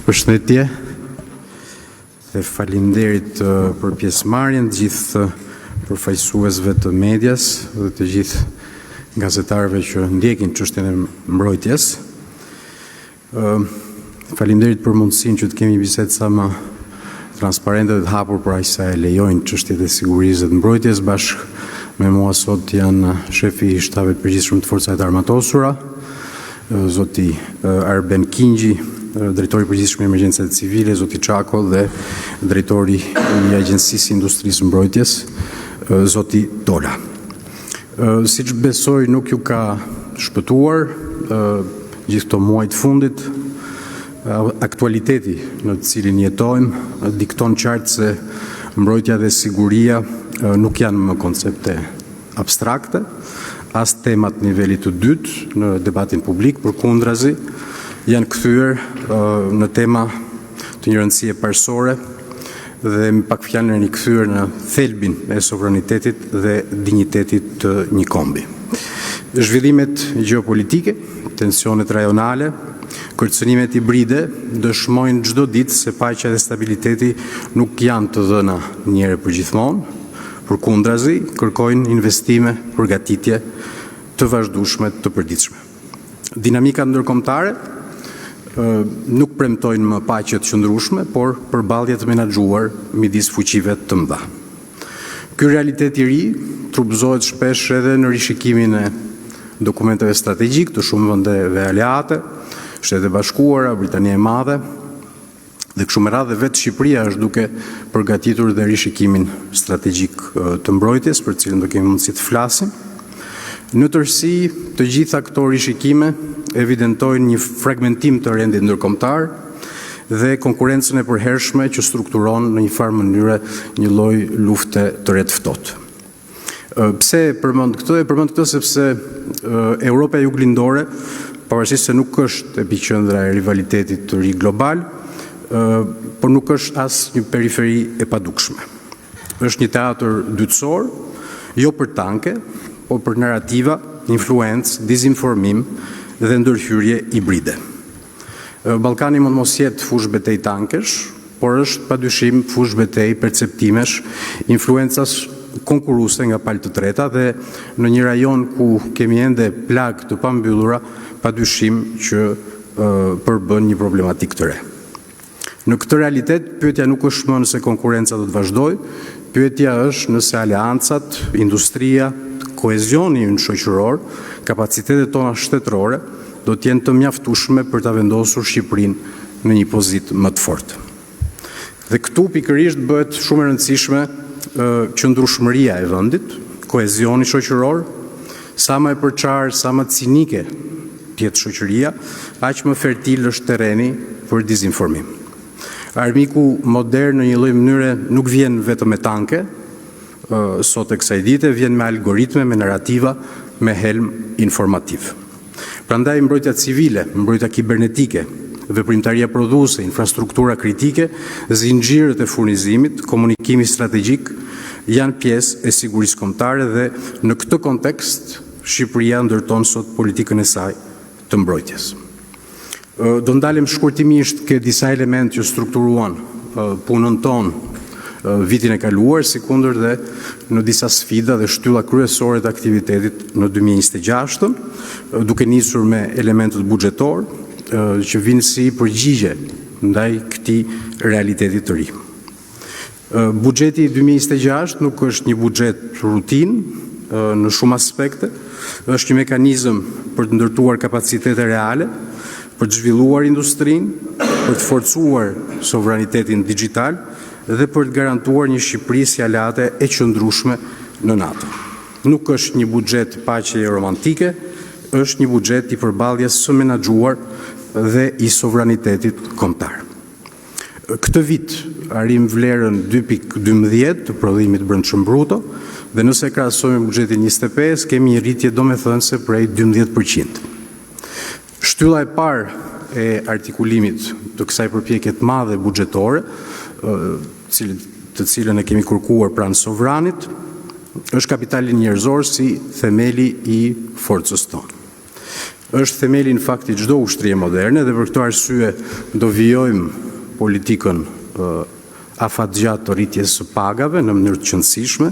Përshëndetje dhe faleminderit për pjesëmarrjen të gjithë përfaqësuesve të medias dhe të gjithë gazetarëve që ndjekin çështjen e mbrojtjes. Faleminderit për mundësinë që të kemi bisedë sa më transparente dhe të hapur për aq sa e lejojnë çështjet e sigurisë dhe të mbrojtjes. Bashkë me mua sot janë shefi i shtabit përgjithshëm të forcave të armatosura, zoti Arben Kingji, drejtori i përgjithshëm i emergjencave civile, zoti Çako, dhe drejtori i Agjencisë Industrisë së Mbrojtjes, zoti Tola. Siç besoj nuk ju ka shpëtuar gjithë këto muaj të fundit, aktualiteti në të cilin jetojmë dikton qartë se mbrojtja dhe siguria nuk janë më koncepte abstrakte, as temat nivelit të dytë në debatin publik, përkundrazi janë kthyer në tema të një rëndësie parsorë dhe me pak fjalë janë kthyer në thelbin e sovranitetit dhe dinjitetit të një kombi. Zhvillimet gjeopolitike, tensionet rajonale, kërcënimet hibride dëshmojnë çdo ditë se paqja dhe stabiliteti nuk janë të dhëna një herë përgjithmonë, përkundrazi kërkojnë investime, përgatitje të vazhdueshme të përditshme. Dinamika ndërkombëtare nuk premtojnë më paqe të qëndrueshme, por përballje të menaxhuar midis fuqive të mëdha. Ky realitet i ri trupëzohet shpesh edhe në rishikimin e dokumenteve strategjik të shumë vendeve aleate, Shtetet e Bashkuara, Britania e Madhe, dhe kështu me radhë vetë Shqipëria është duke përgatitur dhe rishikimin strategjik të mbrojtjes, për cilën do kemi mundësi të flasim. Në tërësi, të gjitha këto rishikime evidentojnë një fragmentim të rendit ndërkombëtar dhe konkurrencën e përhershme që strukturon në një farë mënyre një lloj lufte të ftohtë. Pse përmend këtë? Përmend këtë sepse Europa juglindore, pavarësisht se nuk është epiqendra e rivalitetit të ri global, por nuk është as një periferi e padukshme. Është një teatr dytësor, jo për tanke, por për narrativa, influencë, dizinformim dhe ndërhyrje hibride. Ballkani mund mos jetë fushë betejë tankesh, por është padyshim fushë betejë perceptimesh, influencas konkurruese nga palë të treta dhe në një rajon ku kemi ende plagë të pambyllura, padyshim që përbën një problematik të re. Në këtë realitet, pyetja nuk është më nëse konkurenca do të vazhdojë, pyetja është nëse aleancat, industria, kohezioni ynë shoqëror, kapacitetet tona shtetërore do të jenë të mjaftueshme për ta vendosur Shqipërinë në një pozitë më të fortë. Dhe këtu pikërisht bëhet shumë e rëndësishme qëndrueshmëria e vendit, kohezioni shoqëror, sa më e përçarë, sa më cinike të jetë shoqëria, aq më fertil është terreni për dizinformim. Armiku modern në një lloj mënyre nuk vjen vetëm me tanke, sot e kësaj dite vjen me algoritme, me narrativa, me helm informativ. Prandaj mbrojtja civile, mbrojtja kibernetike, veprimtaria prodhuese, infrastruktura kritike, zinxhirët e furnizimit, komunikimi strategjik janë pjesë e sigurisë kombëtare dhe në këtë kontekst Shqipëria ndërton sot politikën e saj të mbrojtjes. Do ndalem shkurtimisht ke disa elementë që strukturuan punën tonë vitin e kaluar, sikundër dhe në disa sfida dhe shtylla kryesore të aktivitetit në 2026, duke nisur me elementët buxhetor që vinë si përgjigje ndaj këtij realiteti të ri. Buxheti 2026 nuk është një buxhet rutinë në shumë aspekte, është një mekanizëm për të ndërtuar kapacitete reale, për të zhvilluar industrinë, për të forcuar sovranitetin digjital dhe për të garantuar një Shqipëri si aleate e qëndrueshme në NATO. Nuk është një buxhet paqeje romantike, është një buxhet i përballjes së menaxhuar dhe i sovranitetit kombëtar. Këtë vit arrim vlerën 2.12 të prodhimit brendshëm bruto dhe nëse krahasojmë buxhetin 25, kemi një rritje domethënëse prej 12%. Shtylla e parë e artikulimit të kësaj përpjekje të madhe buxhetore, të cilën e kemi kërkuar pranë sovranit, është kapitali njerëzor si themeli i forcës tonë. është themeli në fakt i çdo ushtrie moderne dhe për këtë arsye do vijojmë politikën afatgjatë të rritjes së pagave në mënyrë të qëndësishme,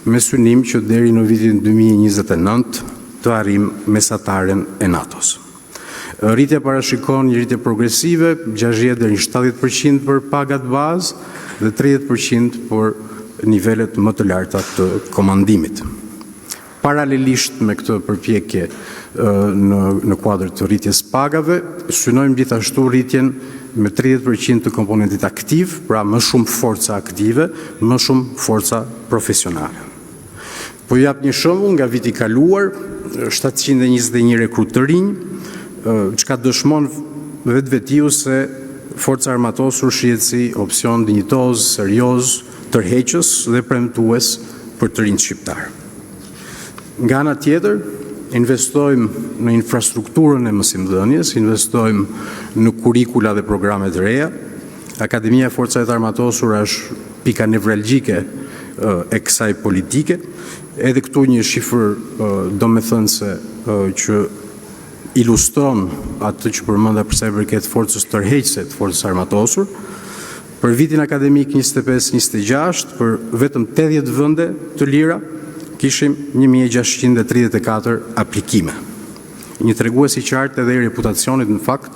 me synim që deri në vitin 2029 të arrijmë mesataren e NATO-s. Rritja parashikon një rritje progresive, 60 deri në 70% për pagat bazë dhe 30% për nivelet më të larta të komandimit. Paralelisht me këtë përpjekje në kuadër të rritjes pagave, synojmë gjithashtu rritjen me 30% të komponentit aktiv, pra më shumë forca aktive, më shumë forca profesionale. Po jap një shembull nga viti i kaluar, 721 rekrutë të rinj, çka dëshmon vetvetiu se forca armatosur shihet si opsion dinjitoz, serioz, tërheqës dhe premtues për të rinjt shqiptar. Nga ana tjetër, investojmë në infrastrukturën e mësimdhënies, investojmë në kurikula dhe programe të reja. Akademia e Forcave të Armatosura është pika nevralgjike e kësaj politike. Edhe këtu një shifër domethënëse që ilustron atë që përmenda për sa i përket forcës tërheqëse të forcës armatosur. Për vitin akademik 25-26, për vetëm 80 vende të lira, kishim 1634 aplikime. Një tregues i qartë edhe i reputacionit në fakt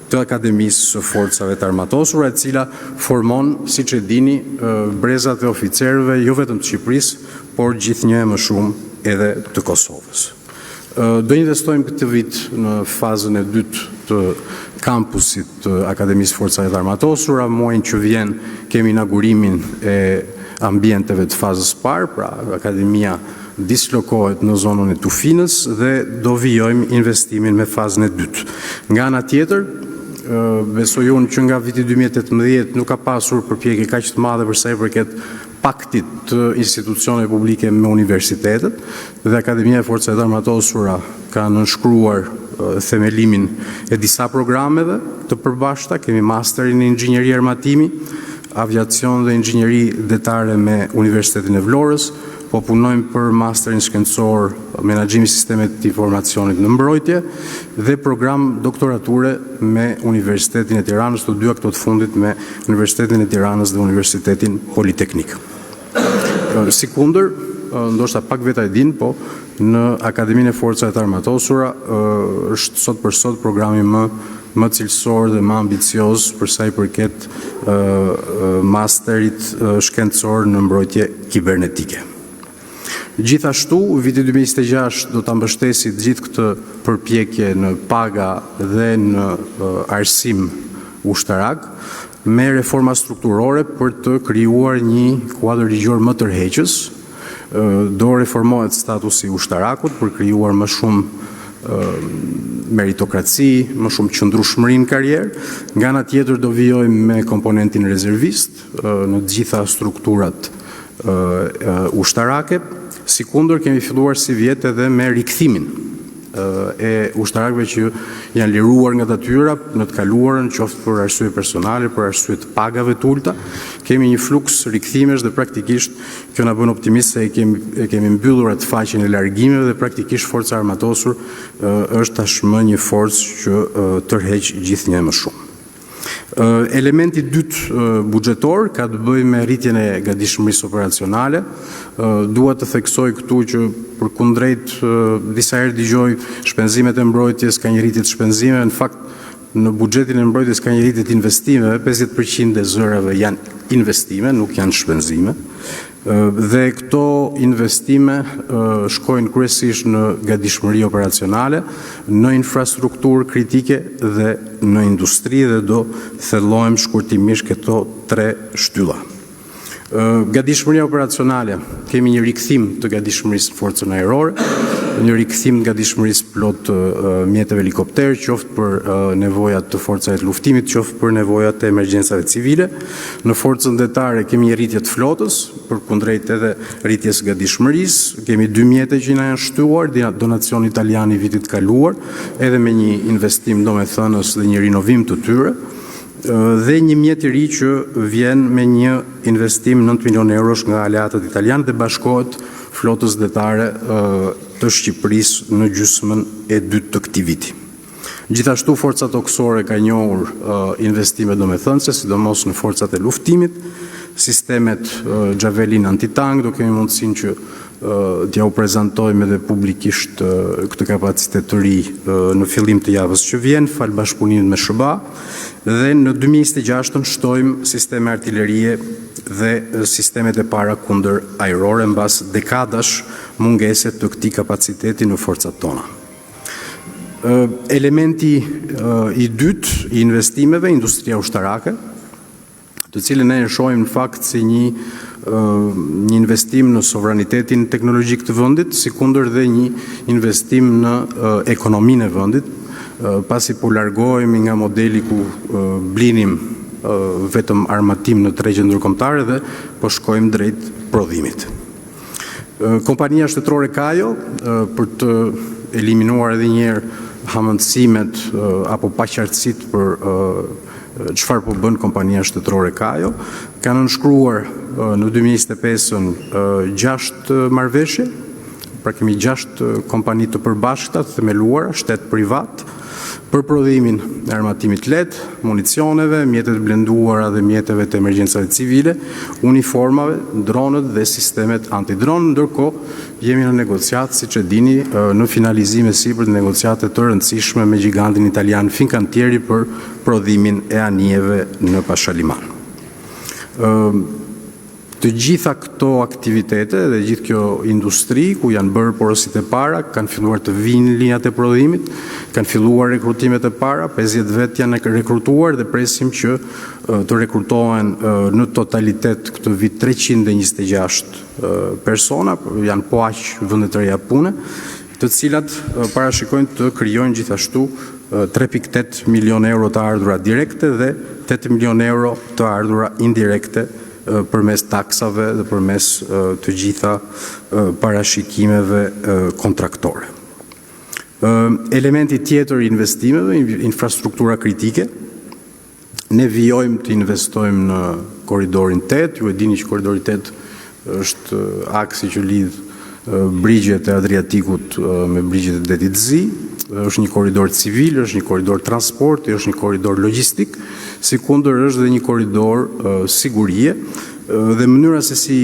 të Akademisë së Forcave të Armatosura, e cila formon, siç e dini, brezat e oficerëve jo vetëm të Shqipërisë, por gjithnjë më shumë edhe të Kosovës. Do investojmë këtë vit në fazën e dytë të kampusit të Akademisë Forcave të Armatosura. Muajin që vjen kemi inaugurimin e ambienteve të fazës parë, pra Akademia dislokohet në zonën e Tufinës dhe do vijojmë investimin me fazën e dytë. Nga ana tjetër, besoj unë që nga viti 2018 nuk ka pasur përpjekje kaq të madhe për sa i përket paktit të institucioneve publike me universitetet, dhe Akademia e Forcave të Armatosura ka nënshkruar themelimin e disa programeve të përbashkëta. Kemi masterin e inxhinieri armatimi, aviacion dhe inxhinieri detare me Universitetin e Vlorës, po punojmë për masterin shkencor menaxhimi sistemet të informacionit në mbrojtje dhe program doktorature me Universitetin e Tiranës, të dyja këto të fundit me Universitetin e Tiranës dhe Universitetin Politeknik. Sikundër, ndoshta pak vetë e din, po në Akademinë e Forcave të Armatosura është sot për sot programi më cilësor dhe më ambicioz për sa i përket masterit shkencor në mbrojtje kibernetike. Gjithashtu, viti 2026 do ta mbështesi gjithë këtë përpjekje në paga dhe në arsim ushtarak me reforma strukturore për të krijuar një kuadër ligjor më tërheqës. Do reformohet statusi ushtarakut për krijuar më shumë meritokraci, më shumë qëndrueshmëri në karrierë. Nga ana tjetër do vijojmë me komponentin rezervist në të gjitha strukturat ushtarake. Sikundër kemi filluar si vjet edhe me rikthimin e ushtarakëve që janë liruar nga detyra në të kaluarën, qoftë për arsye personale, për arsye të pagave të ulta. Kemi një fluks rikthimesh dhe praktikisht kjo na bën optimist se e kemi mbyllur atë faqen e largimeve dhe praktikisht forca armatosur është tashmë një forcë që tërheq gjithnjë më shumë. Elementi dytë buxhetor ka të bëjë me rritjen e gatishmërisë operacionale. Dua të theksoj këtu që përkundrejt disa herë dëgjoj shpenzimet e mbrojtjes ka një rritje të shpenzimeve, në fakt në buxhetin e mbrojtjes ka një rritje të investimeve, 50% e zërave janë investime, nuk janë shpenzime. Dhe këto investime shkojnë kryesisht në gatishmëri operacionale, në infrastrukturë kritike dhe në industri, dhe do thellohem shkurtimisht këto 3 shtylla. Gatishmëria operacionale, kemi një rikthim të gatishmërisë në forcën ajrore, një rikthim të gatishmërisë plot të mjeteve helikopter, qoftë për nevojat të forcave të luftimit, qoftë për nevojat të emergjencave civile. Në forcën detare kemi një rritje të flotës, përkundrejt edhe rritjes gatishmërisë. Kemi 2 mjete që na janë shtuar, donacion italian i vitit kaluar, edhe me një investim domethënës dhe një rinovim të tyre. dhe një mjet i ri që vjen me një investim 9 milion eurosh nga aleatët italianë dhe bashkohet flotës detare të Shqipërisë në gjysmën e dytë të këtij viti. Gjithashtu forcat toksore ka njohur investime domethënëse, sidomos në forcat e luftimit, sistemet Javelin antitank, do kemi mundësinë që t'ja u prezantojmë edhe publikisht këtë kapacitet të ri në fillim të javës që vjen, fal bashkëpunimit me SHBA, dhe në 2026 shtojmë sisteme artillerie dhe sistemet e para kundër ajrore mbas dekadash mungese të këtij kapaciteti në forcat tona. Elementi i dytë i investimeve, industria ushtarake, të cilën ne e shohim në fakt si një investim në sovranitetin teknologjik të vendit, sikundër dhe një investim në ekonominë e vendit, pasi po largohemi nga modeli ku blinim vetëm armatim në tregje ndërkombëtare dhe po shkojmë drejt prodhimit. Kompania shtetërore Kajo, për të eliminuar edhe një herë hamendësimet apo paqartësitë për çfarë po bën kompania shtetërore Kajo, ka nënshkruar në 2025-ën 6 marrëveshje, pra kemi 6 kompani të përbashkëta të themeluara, shtet privat, për prodhimin e armatimit lehtë, municioneve, mjetet blenduara dhe mjeteve të emergjencave civile, uniformave, dronët dhe sistemet antidron, ndërkohë jemi në negociatë, siç e dini, në finalizim e sipër të negociate të rëndësishme me gigantin italian Fincantieri për prodhimin e anijeve në Pashaliman. Të gjitha këto aktivitete dhe gjithë kjo industri ku janë bërë porosit e para, kanë filluar të vinë linjat e prodhimit, kanë filluar rekrutimet e para, 50 vet janë rekrutuar dhe presim që të rekrutohen në totalitet këtë vit 326 persona, janë po aq vende të reja pune, të cilat parashikojnë të krijojnë gjithashtu 3.8 milion euro të ardhura direkte dhe 8 milion euro të ardhura indirekte përmes taksave dhe përmes të gjitha parashikimeve kontraktore. Elementi tjetër i investimeve, infrastruktura kritike. Ne vijojmë të investojmë në korridorin 8, ju e dini që korridori 8 është aksi që lidh brigjet e Adriatikut me brigjet e detit Zi, është një korridor civil, është një korridor transporti, është një korridor logjistik, sikundër është dhe një korridor sigurie, dhe mënyra se si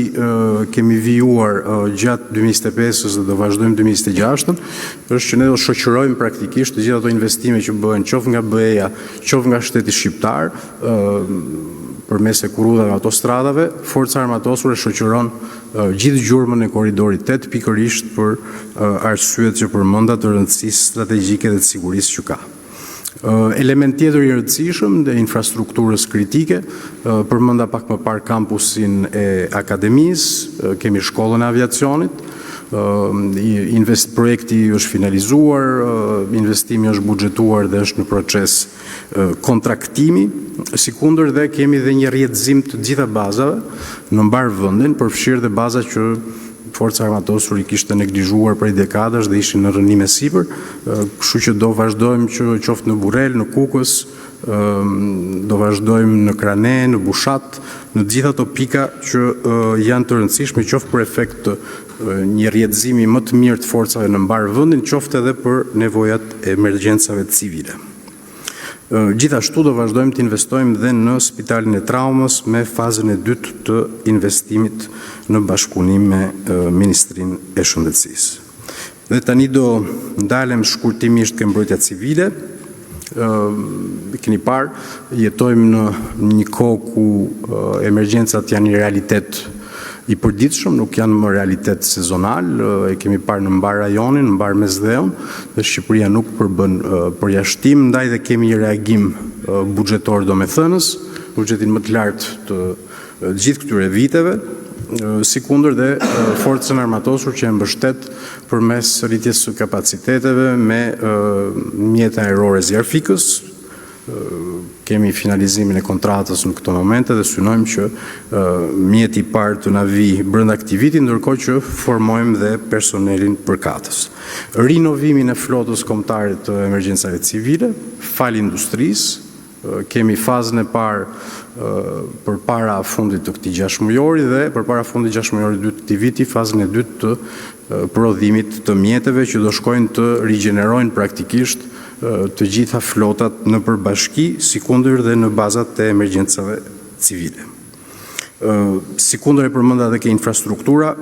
kemi vijuar gjatë 2025-ës dhe do vazhdojmë 2026-ën, është që ne do shoqërojmë praktikisht të gjitha ato investime që bëhen qoftë nga BE-ja, qoftë nga shteti shqiptar, përmes e kurudhave autostradave, Forca Armatosur e shoqëron gjithë gjurmën e korridorit 8 pikërisht për arsyet që përmenda të rëndësisë strategjike dhe të sigurisë që ka. Element tjetër i rëndësishëm dhe infrastrukturës kritike, përmenda pak më parë kampusin e akademisë, kemi shkollën e aviacionit, projekti është finalizuar, investimi është buxhetuar dhe është në proces kontraktimi, sikundër dhe kemi dhe një rrjedhëzim të gjitha bazave në mbar vendin, përfshirë dhe baza që Forca Armatosur i kishte neglizhuar prej dekadash dhe ishin në rënim e sipër, kështu që do vazhdojmë që qoftë në Burrel, në Kukës, do vazhdojmë në Krane, në Bushat, në gjitha ato pika që janë të rëndësishme, qoftë për efekt të një rrjedhëzimi më të mirë të forcave në mbar vendin, qoftë edhe për nevojat e emergjencave civile. Gjithashtu do vazhdojmë të investojmë dhe në spitalin e traumës me fazën e dytë të investimit në bashkëpunim me Ministrinë e Shëndetësisë. Dhe tani do ndalem shkurtimisht ke mbrojtja civile. Keni parë, jetojmë në një kohë ku emergjencat janë një realitet i përditshëm, nuk janë më realitet sezonal, e kemi parë në mbar rajonin, në mbar Mesdheun, dhe Shqipëria nuk përbën përjashtim, ndaj dhe kemi një reagim buxhetor domethënës, buxhetin më të lartë të gjithë këtyre viteve, sikundër dhe Forcën Armatosur që e mbështet përmes rritjes së kapaciteteve me mjete ajrore zjarfikës. Kemi finalizimin e kontratës në këto momente dhe synojmë që mjeti i parë të na vi brenda këtij viti, ndërkohë që formojmë dhe personelin përkatës. Rinovimin e flotës kombëtare të emergjencave civile, fal industrisë, kemi fazën e parë për para fundit të këtij 6 mujori dhe për para fundit 6 mujori të këtij viti, fazën e dytë të prodhimit të mjeteve që do shkojnë të rigjenerojnë praktikisht të gjitha flotat në përbashki, sikundër dhe në bazat e emergjencave civile. Sikundër e përmenda dhe ke infrastruktura,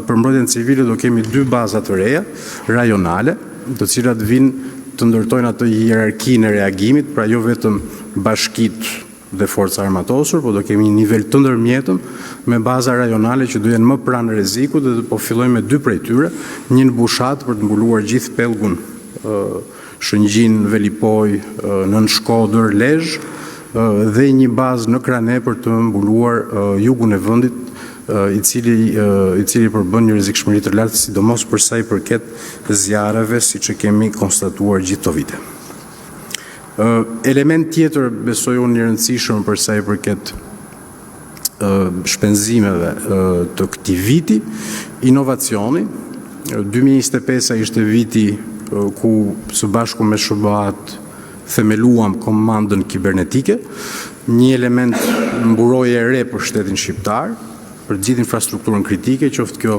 për mbrojtjen civile do kemi 2 baza të reja, rajonale, të cilat vinë të ndërtojnë atë hierarkinë e reagimit, pra jo vetëm bashkitë dhe forca armatosur, po do kemi një nivel të ndërmjetëm me baza rajonale që do jenë më pranë rrezikut dhe po fillojmë me 2 prej tyre, një në Bushat për të mbuluar gjithë pellgun Shëngjin, Velipoj, Nën Shkodër, Lezhë, dhe një bazë në Krane për të mbuluar jugun e vendit, i cili përbën një rrezikshmëri të lartë, sidomos për sa i përket zjarreve, siç e kemi konstatuar gjithë këto vite. Element tjetër besoj unë i rëndësishëm për sa i përket shpenzimeve të këtij viti, inovacioni. 2025 ishte viti ku së bashku me SBA-t themeluam komandën kibernetike, një element mburoje e re për shtetin shqiptar, për gjithë infrastrukturën kritike, qoftë kjo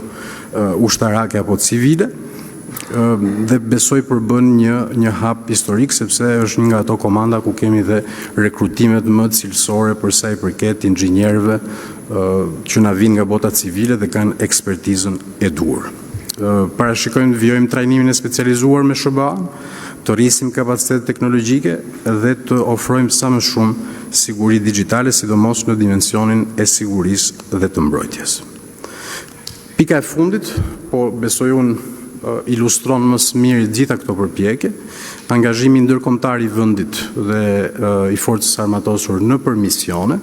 ushtarake apo civile, dhe besoj përbën një hap historik, sepse është një nga ato komanda ku kemi dhe rekrutimet më cilësore për sa i përket inxhinierëve që na vinë nga bota civile dhe kanë ekspertizën e duhur. Parashikojmë të vijojmë trajnimin e specializuar me SBA, të rrisim kapacitet teknologjike dhe të ofrojmë sa më shumë siguri digjitale, sidomos në dimensionin e sigurisë dhe të mbrojtjes. Pika e fundit, po besoj unë ilustron më së miri gjitha këto përpjekje, angazhimi ndërkombëtar i vendit dhe i forcës armatosur në përmisione.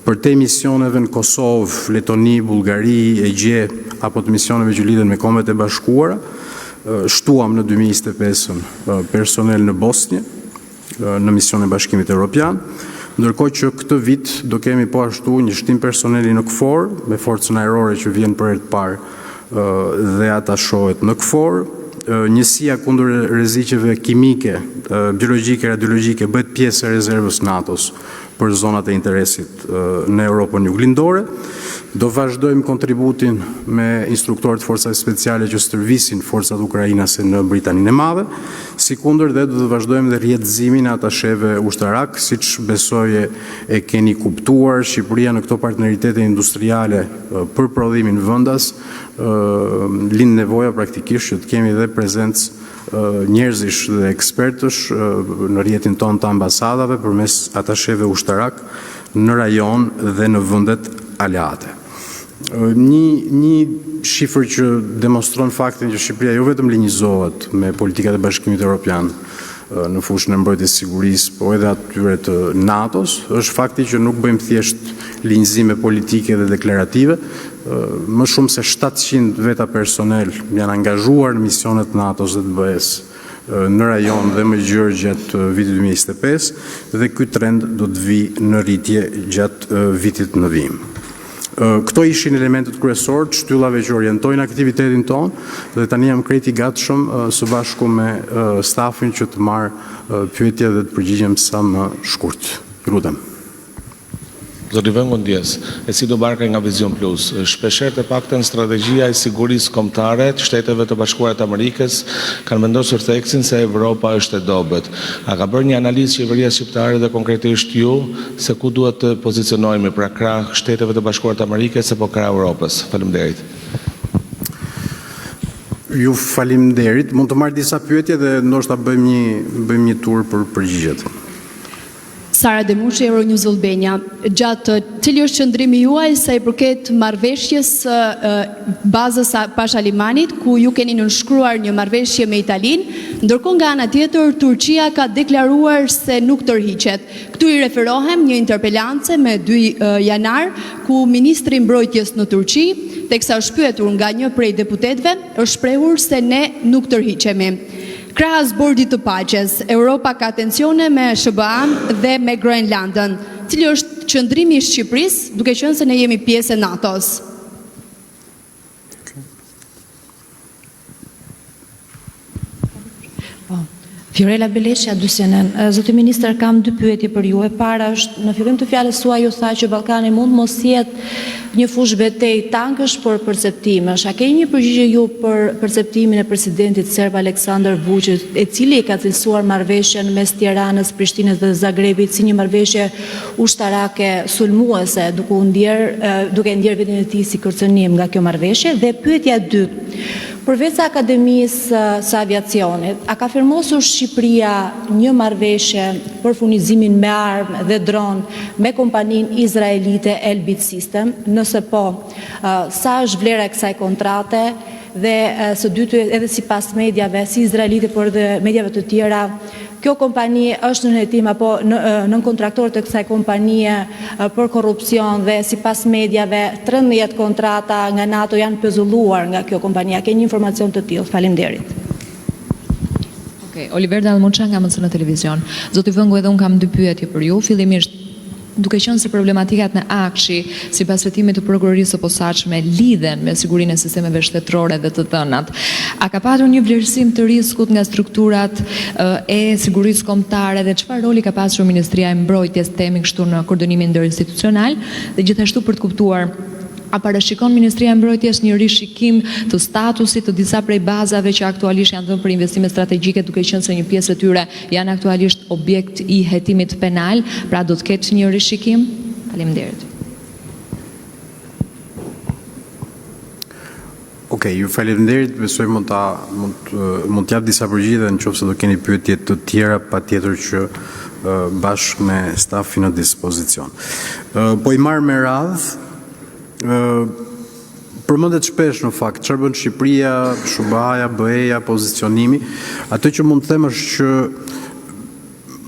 Për te misioneve në Kosovë, Letoni, Bullgari, Egje, apo të misioneve që lidhen me Kombet e Bashkuara, shtuam në 2025 personel në Bosnjë, në mision e Bashkimit Evropian, ndërkohë që këtë vit do kemi po ashtu një shtim personeli në KFOR, me forcën ajrore që vjen për herë të parë dhe ata shohet në KFOR, njësia kundër rrezikeve kimike, biologjike, radiologjike bëhet pjesë e rezervës NATO-s për zonat e interesit në Europën juglindore. Do vazhdojmë kontributin me instruktorët forcave speciale që stërvisin forcat ukrainase në Britaninë e Madhe, sikundër dhe do të vazhdojmë dhe rjetëzimin e atasheve ushtarak, siç besoj e keni kuptuar, Shqipëria në këto partneritete industriale për prodhimin vendas lind nevoja praktikisht që të kemi dhe prezencë njerëzish dhe ekspertësh në rjetin tonë të ambasadave përmes atasheve ushtarak në rajon dhe në vendet aleate. Një shifër që demonstron faktin që Shqipëria jo vetëm linjizohet me politikat e Bashkimit Evropian në fushën e mbrojtjes sigurisë, po edhe atyre të NATO-s, është fakti që nuk bëjmë thjesht linjëzime politike dhe deklarative, më shumë se 700 veta personel janë angazhuar në misionet NATO-s dhe të BE-s në rajon dhe më gjërë gjatë vitit 2025 dhe ky trend do të vi në rritje gjatë vitit në vijim. Këto ishin elementet kryesorë të shtyllave që orientojnë aktivitetin tonë dhe tani jam krejt i gatshëm së bashku me stafin që të marrë pyetje dhe të përgjigjem sa më shkurt. Lutem. Zoti Vëngundies, e si do barka nga Vizion Plus, shpeshherë të paktën strategjia e sigurisë kombëtare të Shteteve të Bashkuara të Amerikës kanë vendosur theksin se Evropa është e dobët. A ka bërë një analizë qeveria shqiptare dhe konkretisht ju se ku duhet të pozicionohemi, pra krah Shteteve të Bashkuara të Amerikës apo krah Evropës? Faleminderit. Ju faleminderit. Mund të marr disa pyetje dhe ndoshta bëjmë një tur për përgjigjet. Sara Demushi, Euronews Albania. Gjatë cili është qëndrimi juaj sa i përket marrëveshjes bazës Pashalimanit, ku ju keni nënshkruar një marrëveshje me Italinë, ndërkohë nga ana tjetër Turqia ka deklaruar se nuk tërhiqet. Këtu i referohem një interpelance me 2 janar, ku ministri i mbrojtjes në Turqi, teksa është pyetur nga një prej deputetëve, është shprehur se ne nuk tërhiqemi. Krahas bordit të paqes, Europa ka tensione me SBA dhe me Groenlandën. Cili është qëndrimi i Shqipërisë, duke qenë se ne jemi pjesë e NATO-s? Fiorella Beleqja, Dysenen. Zoti Ministër, kam dy pyetje për ju. E para është, në fillim të fjalës suaj ju tha që Ballkani mund mos jetë një fushë betejë tankësh, por perceptimesh. A keni një përgjigje ju për perceptimin e presidentit serb Aleksandar Vučić, e cili ka cilësuar marrëveshjen mes Tiranës, Prishtinës dhe Zagrebit si një marrëveshje ushtarake sulmuese, duke ndjerë veten e tij si kërcënim nga kjo marrëveshje? Dhe pyetja e dytë, përveç akademisë së aviacionit, a ka firmosur Shqipëria një marrëveshje për furnizimin me armë dhe dron me kompaninë izraelite Elbit System? Nëse po, sa është vlera e kësaj kontrate? Dhe së dytë, edhe sipas mediave, si izraelite por dhe mediave të tjera, kjo kompani është në hetim apo nën kontraktor të kësaj kompanie për korrupsion dhe sipas mediave 13 kontrata nga NATO janë pezulluar nga kjo kompania. Ke një informacion të tillë? Faleminderit. Okej, Oliver Dallmuça nga Mc në televizion. Zoti Vëngu, edhe unë kam dy pyetje për ju. Fillimisht, duke qenë se problematikat në Akshi, sipas vetimit të prokurorisë së posaçme, lidhen me sigurinë e sistemeve shtetërore dhe të dhënat, a ka patur një vlerësim të riskut nga strukturat e sigurisë kombëtare dhe çfarë roli ka pasur Ministria e Mbrojtjes, themi kështu, në koordinimin ndërinstitucional, dhe gjithashtu për të kuptuar, a parashikon Ministria e Mbrojtjes një rishikim të statusit të disa prej bazave që aktualisht janë dhënë për investime strategjike, duke qenë se një pjesë e tyre janë aktualisht objekt i hetimit penal, pra do të ketë një rishikim? Faleminderit. Okej, ju faleminderit, besoj mund të jap disa përgjigje nëse do keni pyetje të tjera, patjetër që bashkë me stafin në dispozicion. Po i marr me radhë. Përmendet shpesh në fakt çfarë bën Shqipëria, SHUBA-ja, BE-ja, pozicionimi. Atë që mund të them është që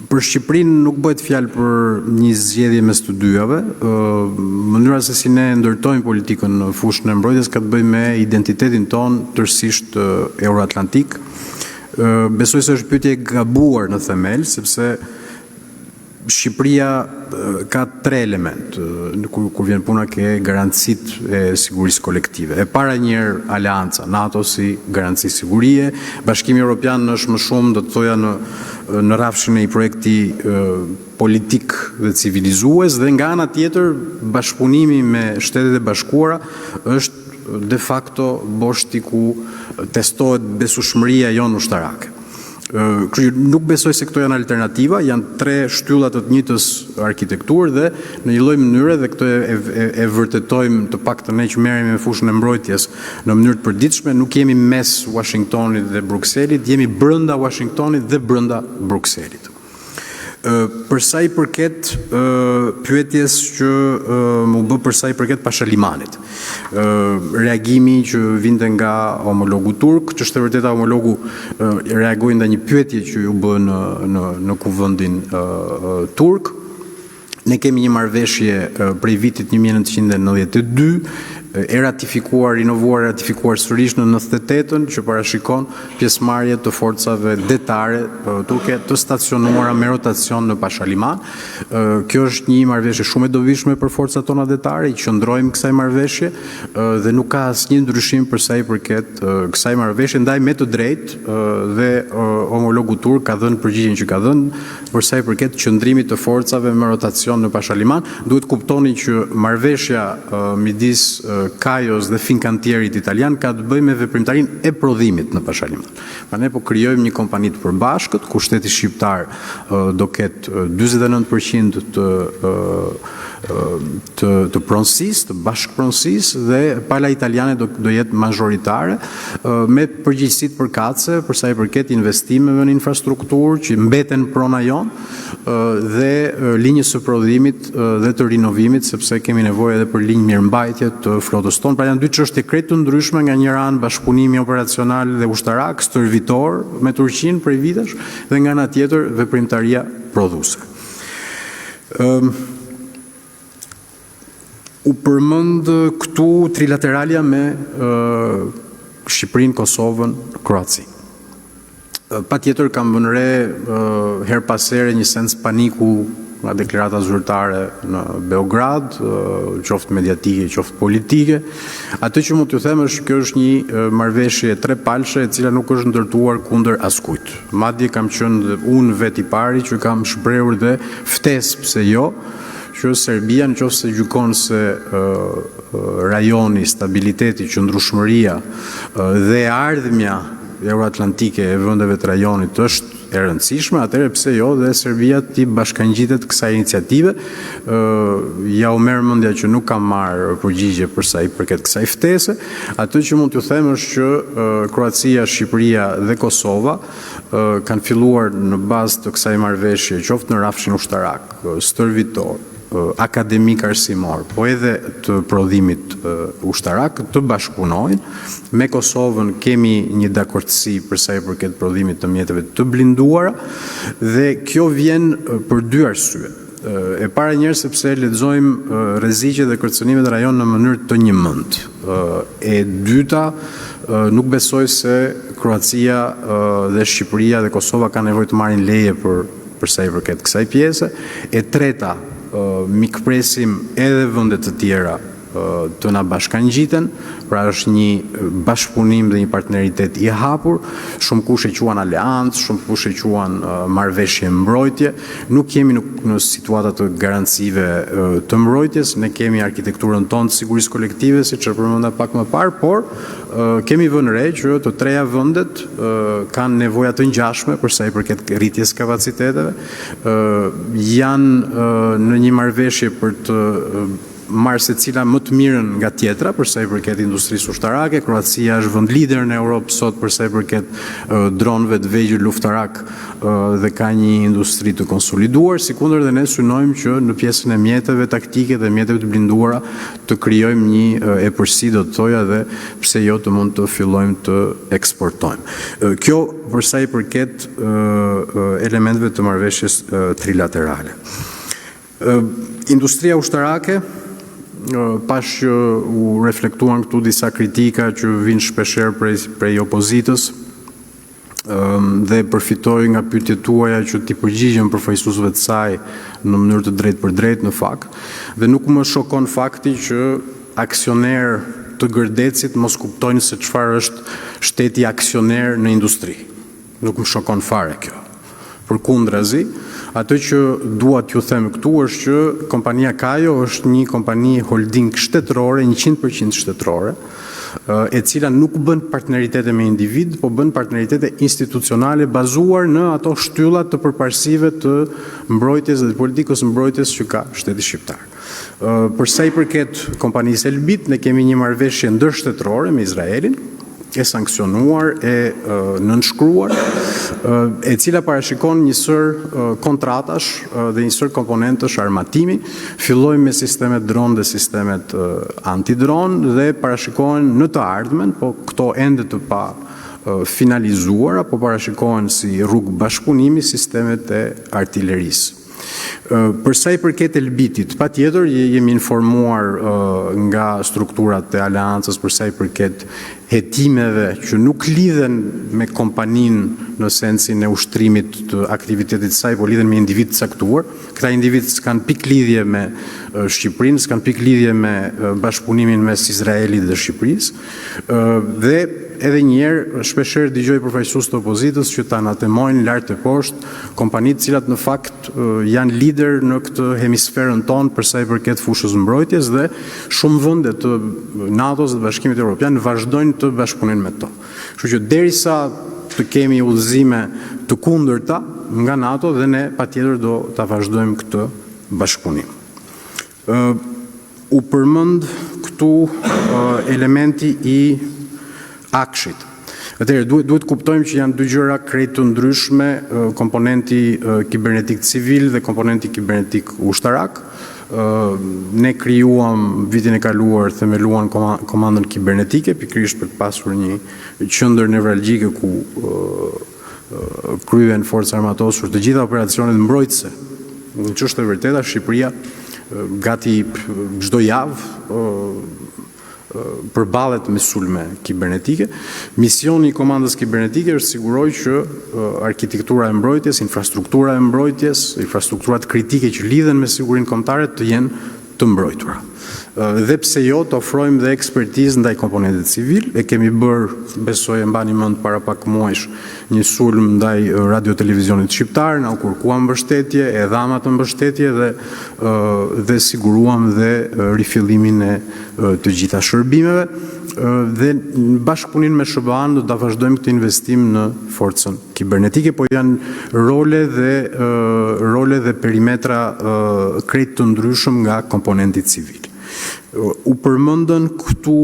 për Shqipërinë nuk bëhet fjalë për një zgjedhje mes të dyjave. Mënyra se si ne ndërtojmë politikën në fushën e mbrojtjes ka të bëjë me identitetin ton tërësisht euroatlantik. Besoj se është pyetje e gabuar në themel, sepse Shqipëria ka tre element kur vjen puna ke garancitë e sigurisë kolektive. E para njëherë aleanca NATO si garanci sigurie, Bashkimi Evropian është më shumë, do të thoja, në rrafshin e një projekti politik dhe civilizues, dhe nga ana tjetër bashkëpunimi me Shtetet e Bashkuara është de facto boshti ku testohet besueshmëria jonë ushtarake. Nuk besoj se këto janë alternativa, janë tre shtyllat të të njëjtës arkitekturë dhe në një lloj mënyre, dhe këto e vërtetojmë të paktën ne që merremi me fushën e mbrojtjes në mënyrë të përditshme, nuk jemi mes Washingtonit dhe Brukselit, jemi brenda Washingtonit dhe brenda Brukselit. Për sa i përket pyetjes që më bë për sa i përket Pashalimanit, reagimi që vinte nga homologu turk, që është e vërteta homologu reagoi ndaj një pyetje që ju bë në kuvendin turk. Ne kemi një marrëveshje prej vitit 1992, e ratifikuar, rinovuar, ratifikuar sërish në 98-ën, që parashikon pjesëmarrje të forcave detare turke të stacionuara me rotacion në Pashaliman. Kjo është një marrëveshje shumë e dobishme për forcat tona detare, i qëndrojmë kësaj marrëveshje dhe nuk ka asnjë ndryshim për sa i përket kësaj marrëveshje, ndaj me të drejtë dhe homologu turk ka dhënë përgjigjen që ka dhënë për sa i përket qëndrimit të forcave me rotacion në Pashaliman. Duhet kuptoni që marrëveshja midis Kajos dhe Finkantierit italian ka të bëjë me veprimtarinë e prodhimit në Pashaliman. Pa ne po krijojmë një kompani të përbashkët, ku shteti shqiptar do ketë 49% të pronësisë, të bashkëpronësisë, dhe pala italiane do jetë mazhoritare, me përgjegjësitë përkatëse për sa i përket investimeve në infrastrukturë që mbeten prona jonë dhe linjës së prodhimit dhe të rinovimit, sepse kemi nevojë edhe për linjë mirëmbajtje të flotës tonë. Pra janë dy çështje krejt të ndryshme, nga një anë bashkëpunimi operacional dhe ushtarak stërvitor me Turqinë prej vitesh, dhe nga ana tjetër veprimtaria prodhuese. U përmend këtu trilateralja me Shqipërinë, Kosovën, Kroacinë. Patjetër kam vënë re her pas here një sens paniku nga deklarata zyrtare në Beograd, qoftë mediatike, qoftë politike. Atë që mund t'ju them është kjo është një marrëveshje trepalshe e cila nuk është ndërtuar kundër askujt. Madje kam qenë unë vetë i pari që kam shprehur dhe ftesë pse jo, që Serbia nëse gjykon se rajoni, stabiliteti, qëndrueshmëria dhe ardhmja euroatlantike e vendeve të rajonit është e rëndësishme, atëherë pse jo dhe Serbia ti bashkangjitet kësaj iniciative. Ja u merr mendja që nuk kam marrë përgjigje për sa i përket kësaj ftese. Atë që mund t'ju them është që Kroacia, Shqipëria dhe Kosova kanë filluar në bazë të kësaj marrëveshje, qoftë në rafshin ushtarak, stërvitor, akademik arsimor, po edhe të prodhimit ushtarak, të bashkëpunojnë. Me Kosovën kemi një dakordsi për sa i përket prodhimit të mjeteve të blinduara dhe kjo vjen për dy arsye. E para njerë sepse lexojmë rreziqet dhe kërcënimet e rajon në mënyrë të njëmend. E dyta, nuk besoj se Kroacia dhe Shqipëria dhe Kosova kanë nevojë të marrin leje për sa i përket kësaj pjese. E treta, mikpresim edhe vendet të tjera të na bashkangjiten, pra është një bashkëpunim dhe një partneritet i hapur, shumë kush e quan aleancë, shumë kush e quan marrëveshje mbrojtje, nuk jemi në situata të garancive të mbrojtjes, ne kemi arkitekturën tonë të sigurisë kolektive, siç e përmenda pak më parë, por kemi vënë re që të treja vendet kanë nevoja të ngjashme për sa i përket rritjes kapaciteteve, janë në një marrëveshje për të marrë secila më të mirën nga tjetra për sa i përket industrisë ushtarake. Kroacia është vend lider në Europë sot për sa i përket dronëve të vegjël luftarak dhe ka një industri të konsoliduar, sikundër dhe ne synojmë që në pjesën e mjeteve taktike dhe mjeteve të blinduara të krijojmë një epërsi, do të thoja, dhe pse jo të mund të fillojmë të eksportojmë. Kjo për sa i përket elementeve të marrëveshjes trilaterale. Industria ushtarake, pash që u reflektuan këtu disa kritika që vinë shpeshherë prej opozitës dhe përfitoj nga pyetjet tuaja që t'i përgjigjem përfaqësuesve të saj në mënyrë të drejtë për drejtë në fakt, dhe nuk më shokon fakti që aksioner të Gërdecit mos kuptojnë se çfarë është shteti aksioner në industri. Nuk më shokon fare kjo. Përkundrazi, atë që dua t'ju them këtu është që kompania Kajo është një kompani holding shtetërore, 100% shtetërore, e cila nuk bën partneritete me individ, po bën partneritete institucionale bazuar në ato shtyllat të përparësive të mbrojtjes dhe të politikës mbrojtjes që ka shteti shqiptar. Për sa i përket kompanisë Elbit, ne kemi një marrëveshje ndërshtetërore me Izraelin, e sankcionuar, e nënshkruar, e cila parashikon një sër kontratash dhe një sër komponentësh armatimi. Fillojmë me sistemet dron dhe sistemet antidron dhe parashikohen në të ardhmen, po këto ende të pa finalizuara, po parashikohen si rrugë bashkëpunimi sistemet e artillerisë. Për sa i përket Elbitit, patjetër jemi informuar nga strukturat e aleancës për sa i përket hetimeve që nuk lidhen me kompaninë në sensin e ushtrimit të aktivitetit saj, po lidhen me individ të caktuar. Këta individ s'kan pik lidhje me Shqipërinë, s'kan pik lidhje me bashkëpunimin mes Izraelit dhe Shqipërisë. Dhe edhe njerë, shpeshherë dëgjoj përfaqësues të opozitës që ta natemojnë lart e poshtë kompanitë cilat në fakt janë lider në këtë hemisferën tonë për sa i përket fushës mbrojtjes dhe shumë vende të NATO-s dhe Bashkimit Evropian vazhdojnë të bashkëpunojnë me to. Kështu që derisa të kemi udhëzime të kundërta nga NATO dhe ne patjetër do ta vazhdojmë këtë bashkëpunim. U përmend këtu elementi i akshit. Atëherë duhet kuptojmë që janë dy gjëra krejt të ndryshme, komponenti kibernetik civil dhe komponenti kibernetik ushtarak. Ne krijuam vitin e kaluar, themeluan komandën kibernetike, pikërisht për të pasur një qendër nevralgjike ku kryen forca armatosur të gjitha operacionet mbrojtëse. Në çështë e vërteta, Shqipëria gati çdo javë përballet me sulme kibernetike. Misioni i komandës kibernetike është siguroj që arkitektura e mbrojtjes, infrastruktura e mbrojtjes, infrastrukturat kritike që lidhen me sigurinë kombëtare të jenë të mbrojtura. Dhe pse jo, të ofrojmë dhe ekspertizë ndaj komponentit civil. E kemi bërë, besoj e mbani mend para pak muajsh, një sulm ndaj radio-televizionit shqiptar, na u kërkuam mbështetje, e dhama të mbështetje dhe siguruam dhe rifillimin e të gjitha shërbimeve. Dhe në bashkëpunim me SBA-n do ta vazhdojmë këtë investim në forcën kibernetike, po janë role dhe perimetra krejt të ndryshëm nga komponenti civil. U përmendën këtu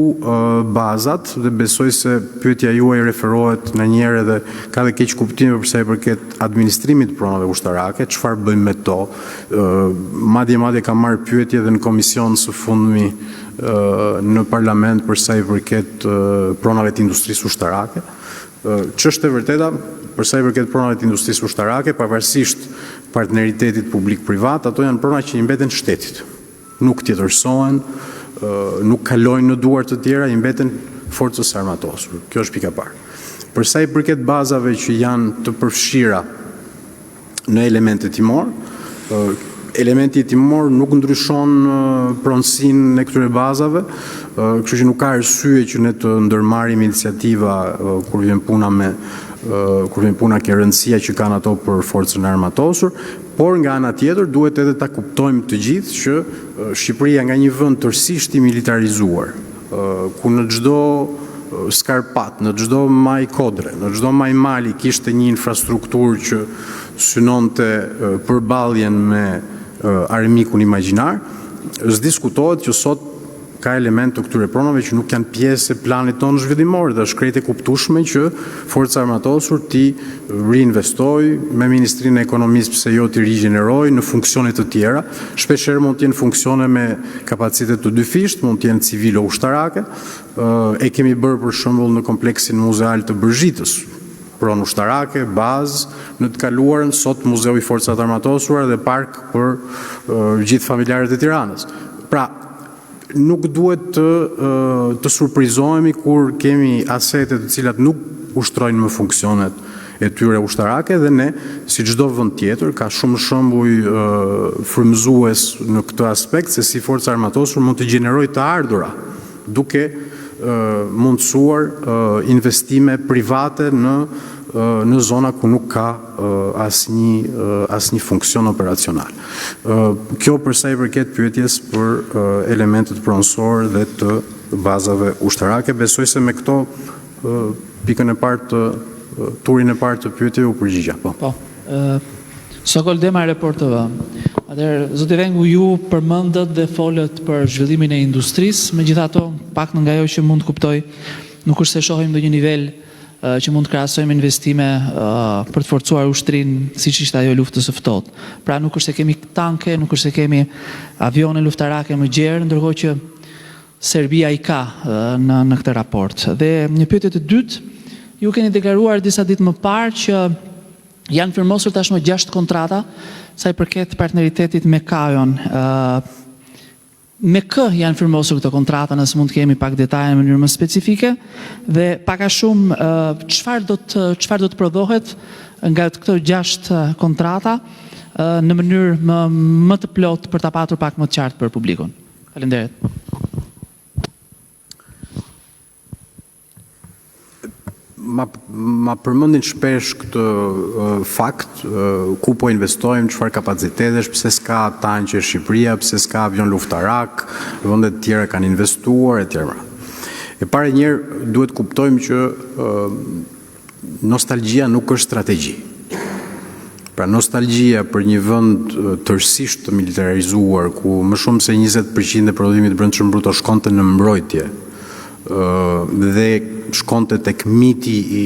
bazat dhe besoj se pyetja juaj referohet në njëherë dhe ka dhe keq kuptime për sa i përket administrimit pronave ushtarake, çfarë bëjmë me to. Madje kam marrë pyetje dhe në komision së fundmi në parlament për sa i përket pronave të industrisë ushtarake. Ç'është e vërteta, për sa i përket pronave të industrisë ushtarake, pavarësisht partneritetit publik-privat, ato janë prona që i mbeten shtetit. Nuk tjetërsohen, nuk kalojnë në duar të tjera, i mbeten forcës armatosur. Kjo është pika parë. Për sa i përket bazave që janë të përfshira në elementet timor, elementi timor nuk ndryshon pronësinë e këtyre bazave, kështu që nuk ka arsye që ne të ndërmarrim iniciativa kur vjen puna ke rëndësia që kanë ato për forcën armatosur, por nga ana tjetër duhet edhe ta kuptojmë të gjithë që Shqipëria nga një vend tërësisht i militarizuar, ku në çdo skarpat, në çdo maj kodre, në çdo maj mali kishte një infrastrukturë që synonte përballjen me armikun imagjinar, s'diskutohet që sot ka element të këtyre pronave që nuk janë pjesë e planit tonë zhvillimor dhe është krejt e kuptueshme që forca armatosur ti reinvestoj me Ministrinë e Ekonomisë pse jo ti rigjeneroj në funksione të tjera. Shpeshherë mund të jenë funksione me kapacitet të dyfisht, mund të jenë civile ushtarake. E kemi bërë për shembull në kompleksin muzeal të Bërzhitës, pronë ushtarake, bazë në të kaluarën, sot Muzeu i Forcat Armatosura dhe park për gjithë familjarët e Tiranës. Pra, nuk duhet të surprizohemi kur kemi asete të cilat nuk ushtrojnë më funksionet e tyre ushtarake dhe ne, si çdo vend tjetër, ka shumë shembuj frymëzues në këtë aspekt se si forca armatosur mund të gjenerojë të ardhura duke mundësuar investime private në zona ku nuk ka asnjë funksion operacional. Kjo për sa i përket pyetjes për elementet pronësor dhe të bazave ushtarake, besoj se me këto pikën e parë turin e parë të pyetjeve u përgjigja. Po. Sokol Dema, Report TV. Atëherë, zoti Vengu, ju përmendët dhe folët për zhvillimin e industrisë, megjithatë, pak nga ajo që mund të kuptoj, nuk është se shohim ndonjë nivel që mund të krahasojmë investime për të forcuar ushtrinë, siç ishte ajo luftës së ftohtë. Pra nuk është se kemi tanke, nuk është se kemi avione luftarake më gjerë, ndërkohë që Serbia i ka në këtë raport. Dhe një pyetje të dytë, ju keni deklaruar disa ditë më parë që janë firmosur tashmë 6 kontrata sa i përket partneritetit me Kajon. Me kë janë firmosur këto kontrata, nëse mund të kemi pak detaje në mënyrë më specifike, dhe pak a shumë çfarë do të prodhohet nga këto 6 kontrata në mënyrë më të plotë për ta patur pak më të qartë për publikun. Faleminderit. Ma përmendin shpesh këtë fakt, ku po investojmë, çfarë kapacitetesh, pse s'ka tanqe Shqipëria, pse s'ka avion luftarak, vendet tjera kanë investuar etj. E para njerë duhet kuptojmë që nostalgjia nuk është strategji. Pra nostalgjia për një vend tërësisht të militarizuar, ku më shumë se 20% e prodhimit brendshëm bruto shkonte në mbrojtje, dhe shkonte tek miti i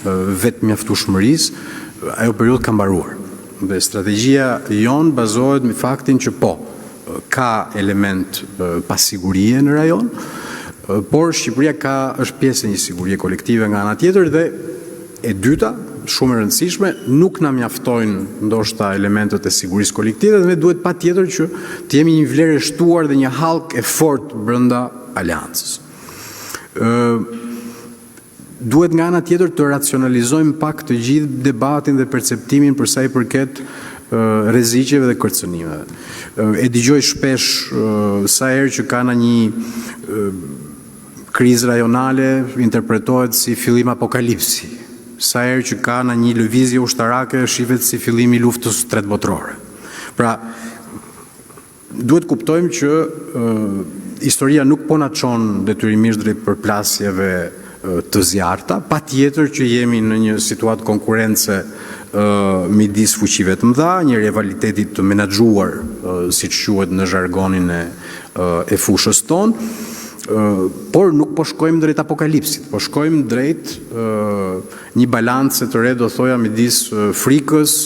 vetë mjaftueshmërisë, ajo periudhë ka mbaruar. Dhe strategjia jon bazohet me faktin që ka element pasigurie në rajon, por Shqipëria është pjesë e një sigurie kolektive nga ana tjetër dhe e dyta, shumë e rëndësishme, nuk na mjaftojnë ndoshta elementet e sigurisë kolektive dhe ne duhet patjetër që të jemi një vlerë e shtuar dhe një hallk e fortë brenda aleancës. Duhet nga ana tjetër të racionalizojmë pak të gjithë debatin dhe perceptimin për sa i përket rreziqeve dhe kërcënimeve. E dëgjoj shpesh sa herë që ka një krizë rajonale interpretohet si fillim apokalipsi. Sa herë që ka një lëvizje ushtarake shihet si fillimi i luftës tretë botërore. Pra, duhet kuptojmë që historia nuk po na çon detyrimisht drejt përplasjeve të zjarta, patjetër që jemi në një situatë konkurrence midis fuqive të mëdha, një rivaliteti të menaxhuar, siç quhet në zhargonin e fushës tonë, por nuk po shkojmë drejt apokalipsit, po shkojmë drejt një balance të re, do thoja, midis frikës,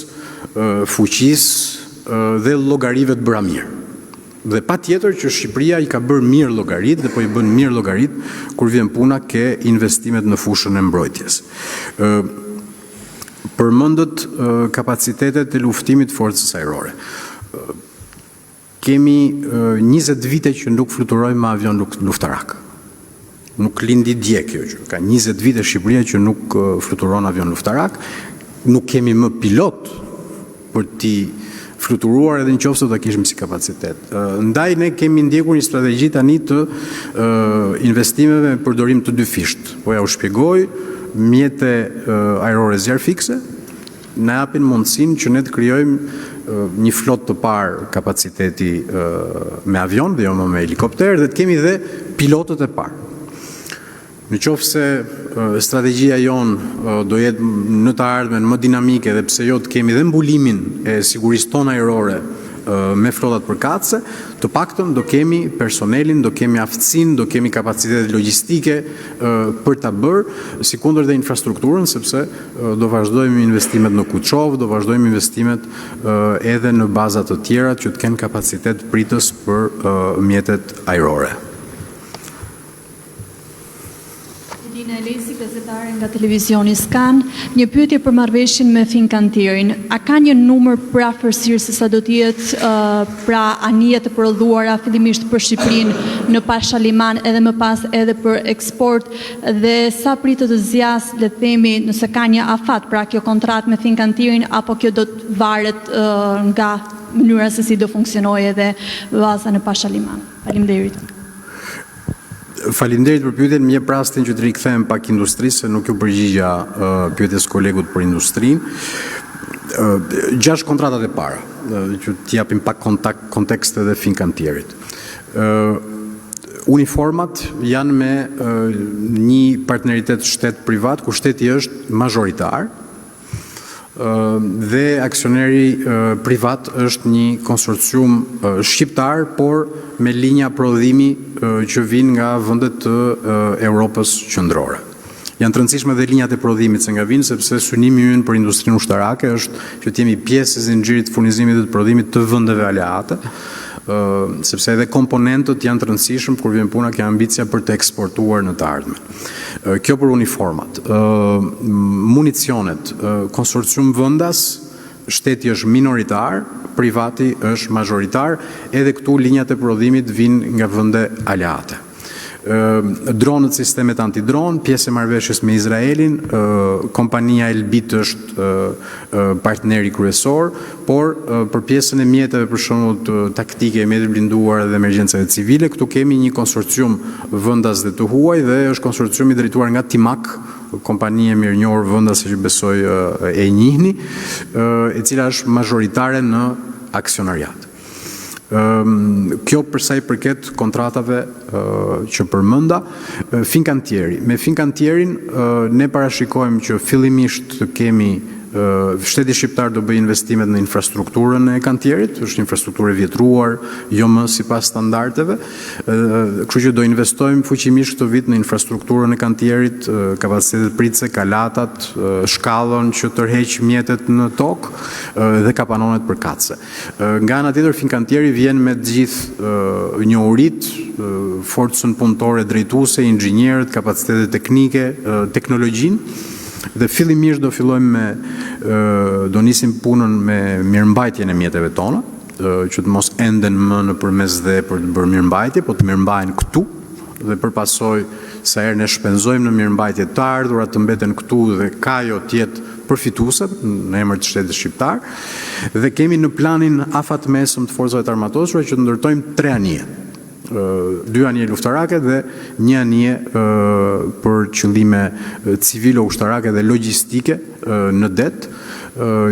fuqisë dhe llogarive të bëra mirë. Dhe pa tjetër që Shqipëria i ka bërë mirë llogarit dhe po i bën mirë llogarit kur vjen puna ke investimet në fushën e mbrojtjes. Përmendët kapacitetet e luftimit forcës ajrore. Kemi 20 vite që nuk fluturojmë me avion luftarak. Nuk lindi dje kjo që. Ka 20 vite Shqipëria që nuk fluturon avion luftarak. Nuk kemi më pilot për ti fluturuar edhe nëse do ta kishim si kapacitet. Ndaj ne kemi ndjekur një strategji tani të investimeve me përdorim të dyfisht. Po ja u shpjegoj, mjete ajrore zjarr fikse na japin mundësinë që ne të krijojmë një flotë të parë kapaciteti me avion dhe jo më me helikopter dhe të kemi dhe pilotët e parë. Në qoftë se strategjia jonë do jetë në të ardhmen më dinamike dhe pse jo të kemi dhe mbulimin e sigurisë tonë ajrore me flotat përkatëse, të paktën do kemi personelin, do kemi aftësinë, do kemi kapacitetet logjistike për ta bërë, sikundër dhe infrastrukturën, sepse do vazhdojmë investimet në Kuçov, do vazhdojmë investimet edhe në baza të tjera që të kenë kapacitet pritës për mjetet ajrore. Elesi, gazetare nga televizioni Skan, një pyetje për marrëveshjen me Fincantirin. A ka një numër për afërsisht se sa do të jetë pra anije të prodhuara fillimisht për Shqipërinë në Pashaliman edhe më pas edhe për eksport dhe sa pritet të zjas, le të themi, nëse ka një afat pra kjo kontratë me Fincantirin apo kjo do të varet nga mënyra se si do funksionojë edhe baza në Pashaliman. Faleminderit. Faleminderit për pyetjen, më jep rastin që të rikthehem pak industrisë, se nuk ju përgjigja pyetjes kolegut për industrinë. 6 kontratat e para, që t'i japim pak kontekst edhe Fincantierit. Uniformat janë me një partneritet shtet-privat, ku shteti është mazhoritar, dhe aksioneri privat është një konsorcium shqiptar, por me linja prodhimi që vinë nga vendet të Europës qendrore. Janë të rëndësishme dhe linjat e prodhimit që nga vinë, sepse synimi ynë për industrinë ushtarake është që të jemi pjesë e zinxhirit të furnizimit dhe të prodhimit të vendeve aleate, sepse edhe komponentët janë të rëndësishëm kur vjen puna ke ambicia për të eksportuar në të ardhmen. Kjo për uniformat. Municionet, konsorcium vendas, shteti është minoritar, privati është mazhoritar, edhe këtu linjat e prodhimit vinë nga vende aleate. Dronët, sistemet antidron, pjesë e marrëveshjes me Izraelin, kompania Elbit është partneri kryesor, por për pjesën e mjeteve për shembull taktike, mjetet blinduar dhe emergjencave civile, këtu kemi një konsorcium vendas dhe të huaj dhe është konsorciumi drejtuar nga Timak, kompanie mirënjohur vendase që besoj e njihni, e cila është mazhoritare në aksionariat. Kjo përsa i përket kontratave që përmenda, Fincantieri. Me Fincantierin ne parashikojmë që fillimisht kemi shteti shqiptar do bëj investimet në infrastrukturën e kantierit, është infrastrukturë vjetruar, jo më sipas standardeve, kështu që do investojmë fuqimisht këtë vit në infrastrukturën e kantierit, kapacitetet pritse, kalatat, shkallën që tërheq mjetet në tokë dhe kapanonet përkatëse. Nga ana tjetër, Fincantieri vjen me të gjithë njohuritë, forcën punëtore drejtuese, inxhinierët, kapacitetet teknike, teknologjinë. Dhe fillimisht do nisim punën me mirëmbajtjen e mjeteve tona, që të mos enden më në përmes dhe për të bërë mirëmbajtje, po të mirëmbahen këtu, dhe përpasoj sa herë ne shpenzojmë në mirëmbajtje të ardhurat të mbeten këtu dhe ka jo tjetë përfituese në emër të shtetit shqiptar, dhe kemi në planin afatmesëm të forcave të armatosura që të ndërtojmë 3 anije. 2 anije luftarake dhe 1 anije për qëllime civilo-ushtarake dhe logjistike në det.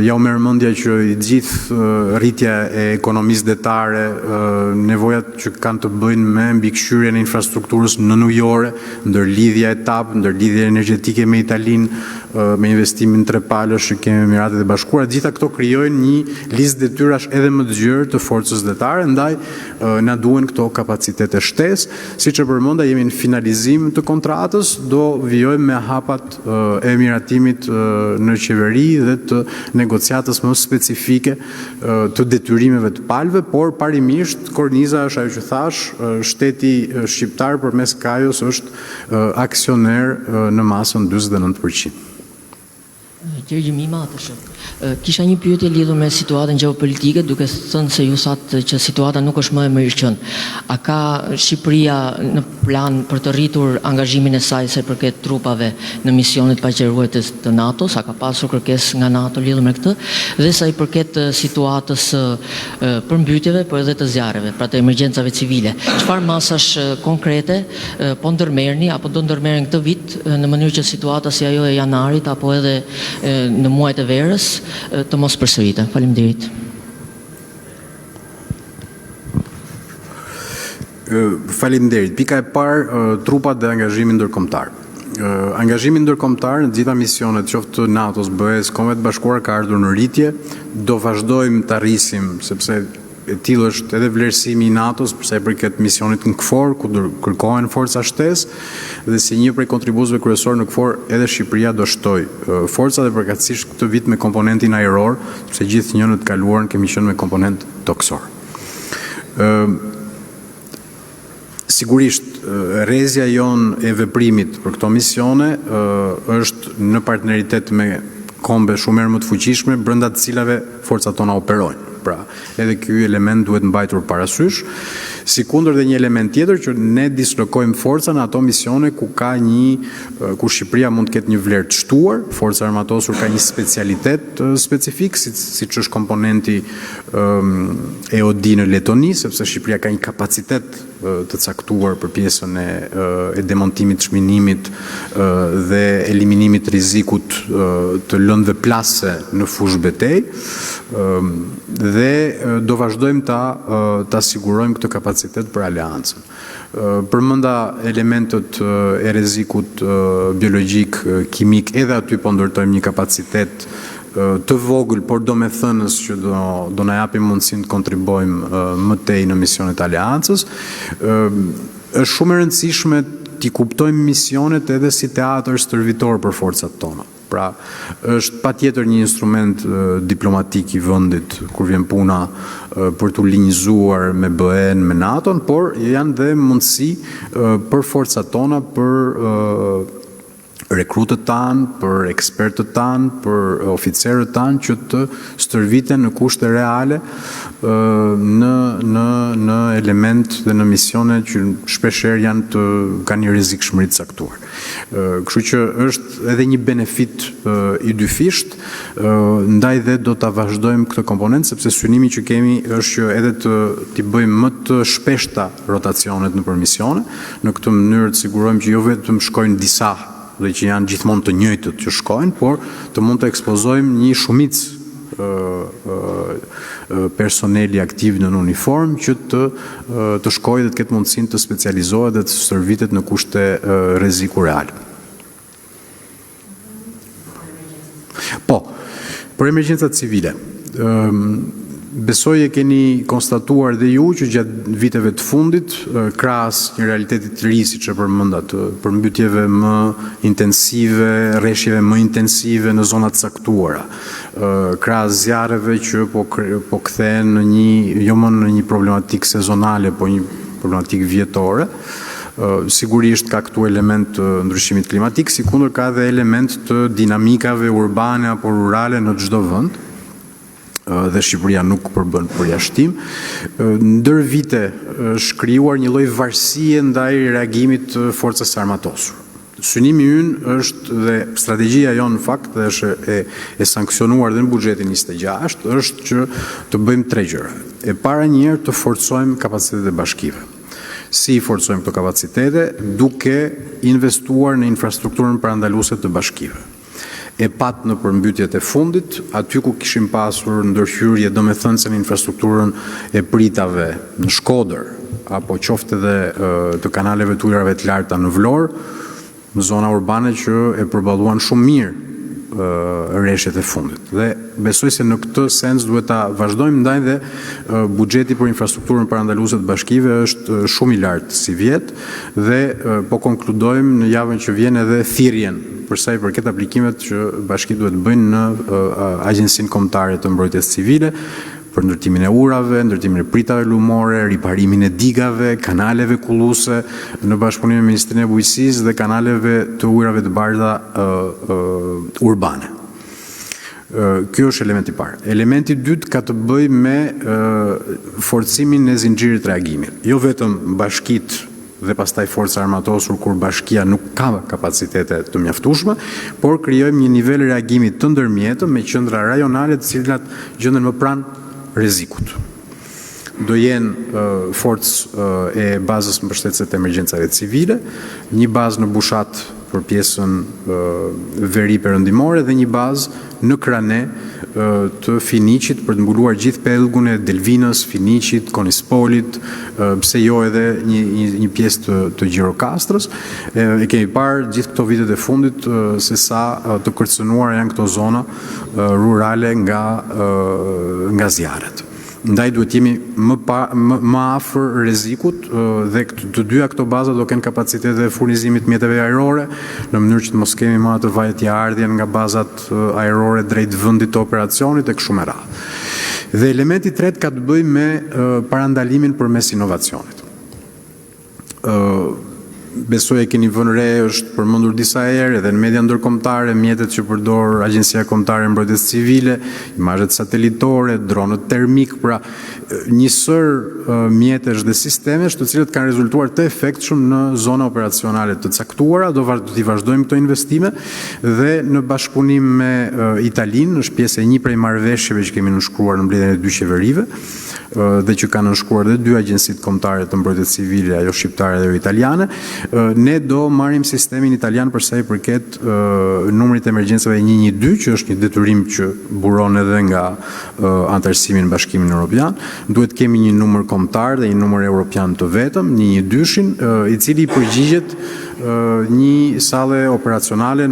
Ja u merr mendja që i gjithë rritja e ekonomisë detare, nevojat që kanë të bëjnë me mbikëqyrjen e infrastrukturës nënujore, ndërlidhja e TAP, ndërlidhja energjetike me Italinë, me investimin 3 palësh që kemi me Emiratet e Bashkuara, gjitha këto krijojnë një listë detyrash edhe më të gjerë të forcës detare, ndaj na duhen këto kapacitete shtesë. Siç e përmenda, jemi në finalizim të kontratës, do vijojmë me hapat e miratimit në qeveri dhe të negociatës më specifike të detyrimeve të palëve, por parimisht korniza është ajo që thash, shteti shqiptar përmes Kajos është aksioner në masën 49%. Gjergj Mimatësh. Kisha një pyetje lidhur me situatën gjeopolitike, duke thënë se ju thatë që situata nuk është më e mirëqënë. A ka Shqipëria në plan për të rritur angazhimin e saj sa i përket trupave në misionet paqëruesës të NATO-s? A ka pasur kërkesë nga NATO lidhur me këtë? Dhe sa i përket situatës përmbytjeve, por edhe të zjarreve, pra të emergjencave civile, çfarë masash konkrete po ndërmerrni apo do ndërmerren këtë vit në mënyrë që situata si ajo e janarit apo edhe në muajt e verës të mos përsëritet? Faleminderit. Faleminderit. Pika e parë, trupat dhe angazhimi ndërkombëtar. Angazhimi ndërkombëtar në gjitha misionet, qoftë të NATO-s, BE-s, Kombeve të Bashkuara, ka ardhur në rritje. Do vazhdojmë të arrisim, sepse e tillë është edhe vlerësimi i NATO-s përsa i përket misionit në KFOR, ku kërkohen forca shtesë, dhe si një prej kontribuesve kryesor në KFOR, edhe Shqipëria do shtoj forca dhe përkatësisht këtë vit me komponentin ajror, sepse gjithë njënët kaluarën kemi qenë me komponent toksor. Sigurisht, rrezja jon e veprimit për këto misione është në partneritet me kombe shumë herë më të fuqishme, brenda të cilave forcat tona operojnë. Pra, edhe ky element duhet mbajtur parasysh, sikundër dhe një element tjetër që ne dislokojmë forca në ato misione ku ku Shqipëria mund të ketë një vlerë të shtuar, forca armatosur ka një specialitet specifik, siç është komponenti EOD në Letoni, sepse Shqipëria ka një kapacitet të caktuar për pjesën e demontimit, çminimit dhe eliminimit të rrezikut të lëndëve plase në fushë betej, dhe do vazhdojmë ta sigurojmë këtë kapacitet për aleancën. Përmenda elementet e rrezikut biologjik, kimik, edhe aty po ndërtojmë një kapacitet të vogël, por do me thënës që do na japim mundësinë të kontribuojmë më tej në misionet aleancës. Është shumë e rëndësishme t'i kuptojmë misionet edhe si teatër stërvitor për forcat tona. Pra, është patjetër një instrument diplomatik i vendit kur vjen puna për t'u linjëzuar me BE-n, me NATO-n, por janë dhe mundësi për forcat tona, për rekrutët tanë, për ekspertët tanë, për oficerët tanë që të stërviten në kushte reale në element dhe në misione që shpeshherë kanë një rrezikshmëri të caktuar. Kështu që është edhe një benefit i dyfisht, ndaj dhe do ta vazhdojmë këtë komponent, sepse synimi që kemi është që edhe t'i bëjmë më të shpeshta rotacionet nëpër misione, në këtë mënyrë të sigurojmë që jo vetëm shkojnë disa dhe që janë gjithmonë të njëjtët që shkojnë, por të mund të ekspozojmë një shumicë personeli aktiv në uniform që të shkojë dhe të ketë mundësinë të specializohet dhe të stërvitet në kushte rreziku real. Po, për emergjencat civile, besoj e keni konstatuar dhe ju që gjatë viteve të fundit, krahas një realiteti të ri, siç e përmendat, përmbytjeve më intensive, rreshjeve më intensive në zona të caktuara, krahas zjarreve që po kthehen në jo më në një problematikë sezonale, po një problematikë vjetore. Sigurisht ka këtu element të ndryshimit klimatik, sikundër ka dhe element të dinamikave urbane apo rurale në çdo vend. dhe Shqipëria nuk përbën përjashtim. Ndër vite shkrijuar një lloj varësie ndaj reagimit të forcës së armatosur. Synimi ynë është dhe strategjia jonë në fakt dhe është e sankcionuar dhe në buxhetin 26 është që të bëjmë 3 gjëra. E para njëherë të forcojmë kapacitetet e bashkive. Si i forcojmë këto kapacitete? Duke investuar në infrastrukturën parandaluese të bashkive. E pat në përmbytjet e fundit, aty ku kishim pasur ndërhyrje domethënëse në infrastrukturën e pritave në Shkodër, apo qoftë edhe të kanaleve të ujrave të larta në Vlorë, në zona urbane që e përballuan shumë mirë rreshtet e fundit. Dhe besoj se në këtë sens duhet ta vazhdojmë ndaj dhe buxheti për infrastrukturën parandaluese të bashkive është shumë i lartë si vjet dhe po konkludojmë në javën që vjen edhe thirrjen për sa i përket aplikimet që bashkitë duhet bëjnë në Agjencinë Kombëtare të Mbrojtjes Civile për ndërtimin e urave, ndërtimin e pritave lumore, riparimin e digave, kanaleve kulluese në bashkëpunim me Ministrinë e Bujqësisë dhe kanaleve të ujrave të bardha urbane. Ky është elementi i parë. Elementi i dytë ka të bëjë me forcimin e zinxhirit reagimit. Jo vetëm bashkitë dhe pastaj forca armatosur kur bashkia nuk ka kapacitete të mjaftueshme, por krijojmë një nivel reagimi të ndërmjetëm me qendra rajonale të cilat gjenden më pranë rrezikut. Do jenë forcë e bazës mbështetëse të emergjencave civile, një bazë në Bushat për pjesën veri perëndimore dhe një bazë në Krane të Finiqit për të mbuluar gjithë pellgun e Delvinës, Finiqit, Konispolit, pse jo edhe një pjesë të Gjirokastrës. E kemi parë gjithë këto vitet e fundit se sa të kërcënuara janë këto zona rurale nga zjarret. Ndaj duhet jemi më afër rrezikut dhe të dyja këto baza do kenë kapacitete e furnizimit mjeteve ajrore në mënyrë që të mos kemi më atë vajtje ardhjen nga bazat ajrore drejt vendit të operacionit e kështu me radhë. Dhe elementi i tretë ka të bëjë me parandalimin përmes inovacionit. Besoj e keni vënë re, është përmendur disa herë edhe në media ndërkombëtare, mjetet që përdor Agjencia Kombëtare e Mbrojtjes Civile, imazhet satelitore, dronët termik, pra një sër mjetesh dhe sistemesh të cilët kanë rezultuar të efektshëm në zona operacionale të caktuara. Do t'i vazhdojmë këto investime dhe në bashkëpunim me Italinë, është pjesë e një prej marrëveshjeve që kemi nënshkruar në mbledhjen e 2 qeverive dhe që kanë nënshkruar dhe 2 agjencitë kombëtare të mbrojtjes civile, ajo shqiptare dhe ajo italiane. Ne do marrim sistemin italian për sa i përket numrit të emergjencave 112, që është një detyrim që buron edhe nga antarësimi në Bashkimin Evropian. Duhet kemi një numër kombëtar dhe një numër evropian të vetëm, 112-shin, i cili përgjigjet një sale operacionale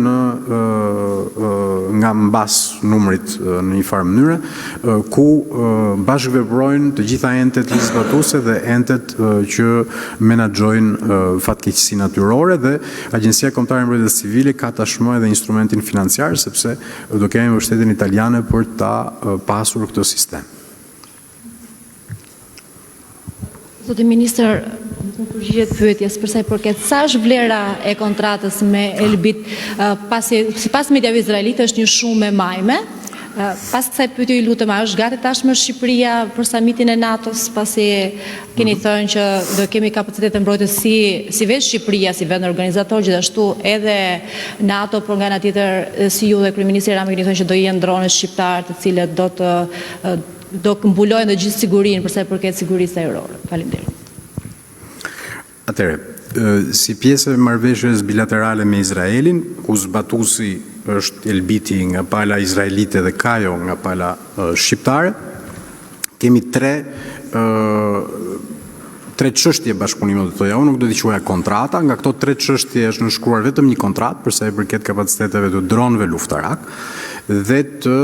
nga mbas numrit në një farë mënyre, ku bashkëveprojnë të gjitha entet legislatuese dhe entet që menaxhojnë fatkeqësi natyrore dhe Agjencia Kombëtare e Mbrojtjes Civile ka tashmë edhe instrumentin financiar sepse do kemi mbështetjen italiane për ta pasur këtë sistem. Zoti Ministër, në përgjigjet pyetjes për sa i përket sa është vlera e kontratës me Elbit, sipas mediave izraelite është një shumë e majme. Pas kësaj pyetje ju lutem, a është gati tashmë Shqipëria për samitin e NATO-s, pasi keni thënë që do kemi kapacitete mbrojtës si vetë Shqipëria si vend organizator, gjithashtu edhe NATO, por nga ana tjetër si ju dhe kryeministri Rama keni thënë që do jenë dronet shqiptar të cilët do mbulojnë dhe gjithë sigurinë për sa i përket sigurisë ajrore. Faleminderit. Atëherë, si pjesë e marrëveshjes bilaterale me Izraelin, ku zbatuesi është Elbiti nga pala izraelite dhe Kajo nga pala shqiptare, kemi tre çështje bashkëpunime, do thoya, unë nuk do t'i quaja kontrata, nga këto 3 çështje është nënshkruar vetëm një kontratë për sa i përket kapaciteteve të dronëve luftarak dhe të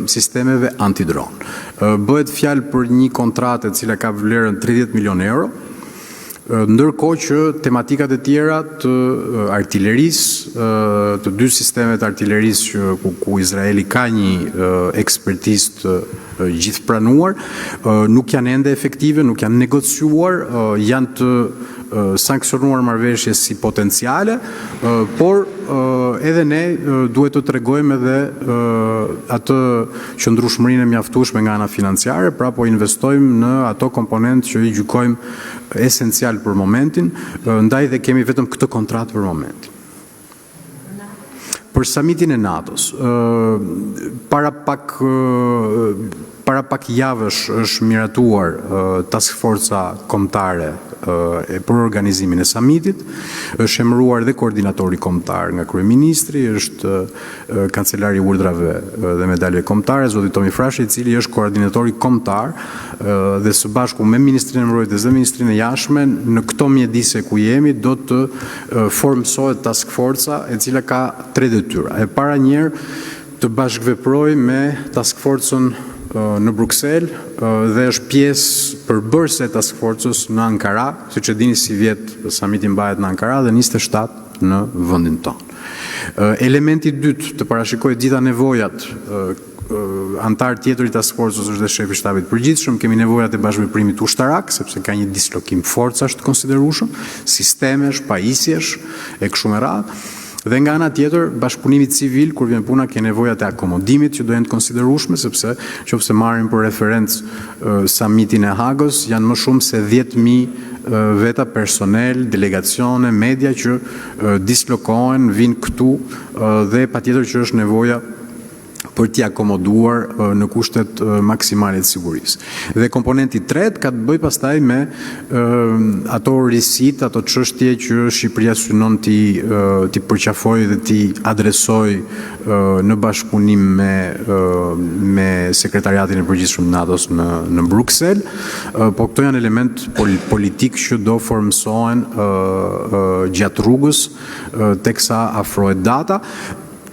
sistemeve antidron. Bëhet fjalë për një kontratë e cila ka vlerën 30 milion euro, ndërkohë që tematikat e tjera të artillerisë, të 2 sistemet artillerisë ku Izraeli ka një ekspertizë të gjithë pranuar, nuk janë ende efektive, nuk janë negociuar, janë të sankcionuar marrëveshje si potenciale, por edhe ne duhet të tregojmë edhe atë qëndrueshmërinë e mjaftueshme nga ana financiare, pra po investojmë në ato komponentë që i gjykojmë esencial për momentin, ndaj dhe kemi vetëm këtë kontratë për momentin. Për summitin e NATO-s, para pak javësh është miratuar task forca kombëtare për organizimin e summitit, është emëruar dhe koordinatori kombëtar nga kryeministri, është kancelari i urdhrave dhe medalëve kombëtare, zoti Tomi Frashi, i cili është koordinatori kombëtar dhe së bashku me Ministrinë e Mbrojtjes dhe Ministrinë e Jashtme, në këto mjedise ku jemi, do të formsohet task forca e cila ka 3 detyra. E para njerë të bashkëveproj me task forcën në Bruxelles dhe është pjesë përbërëse e task forcës në Ankara, siç e dini si vjet summiti mbahet në Ankara dhe 27 në vendin tonë. Elementi i dytë të parashikojë gjitha nevojat, antar tjetër i task forcës është dhe shefi i shtabit përgjithshëm, kemi nevojat e bashkëveprimit ushtarak, sepse ka një dislokim forcash të konsiderueshëm, sistemesh, pajisjesh e kështu me radhë. Dhe nga ana tjetër, bashkëpunimi civil, kur vjen puna ke nevojat e akomodimit që do jenë të konsiderueshme, sepse nëse marrim për referencë summitin e Hagës, janë më shumë se 10.000 veta personel, delegacione, media që dislokohen, vinë këtu dhe patjetër që është nevoja për t'i akomoduar në kushtet maksimale të sigurisë. Dhe komponenti i tretë ka të bëjë pastaj me ato risit, ato çështje që Shqipëria synon t'i përqafojë dhe t'i adresojë në bashkëpunim me sekretariatin e përgjithshëm të NATO-s në Bruxelles, po këto janë element politik që do formsohen gjatë rrugës teksa afrohet data.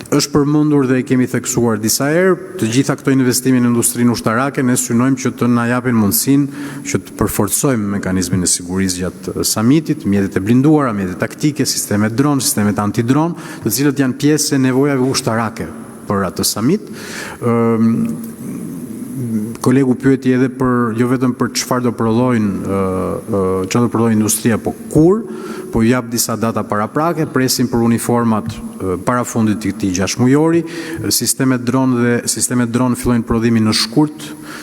Është përmendur dhe i kemi theksuar disa herë, të gjitha këto investime në industrinë ushtarake ne synojmë që të na japin mundësinë që të përforcojmë mekanizmin e sigurisë gjatë summitit, mjetet e blinduara, mjetet taktike, sistemet dron, sistemet antidron, të cilët janë pjesë e nevojave ushtarake për atë summit. Kolegu pyeti edhe për jo vetëm për çfarë do prodhojnë industria, po kur, po jap disa data paraprake, presim për uniformat para fundit të këtij 6 mujori, sistemet dron fillojnë prodhimin në shkurt,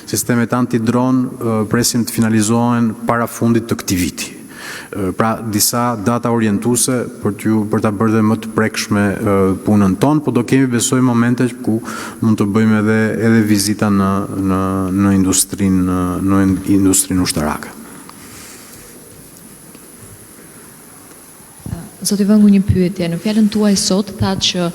sistemet antidron presim të finalizohen para fundit të këtij viti. Pra disa data orientuese për ta bërë dhe më të prekshme punën tonë, po do kemi besoj momente ku mund të bëjmë edhe vizita në industrinë ushtarake. Zoti Vëngu, një pyetje. Në fjalën tuaj sot thatë që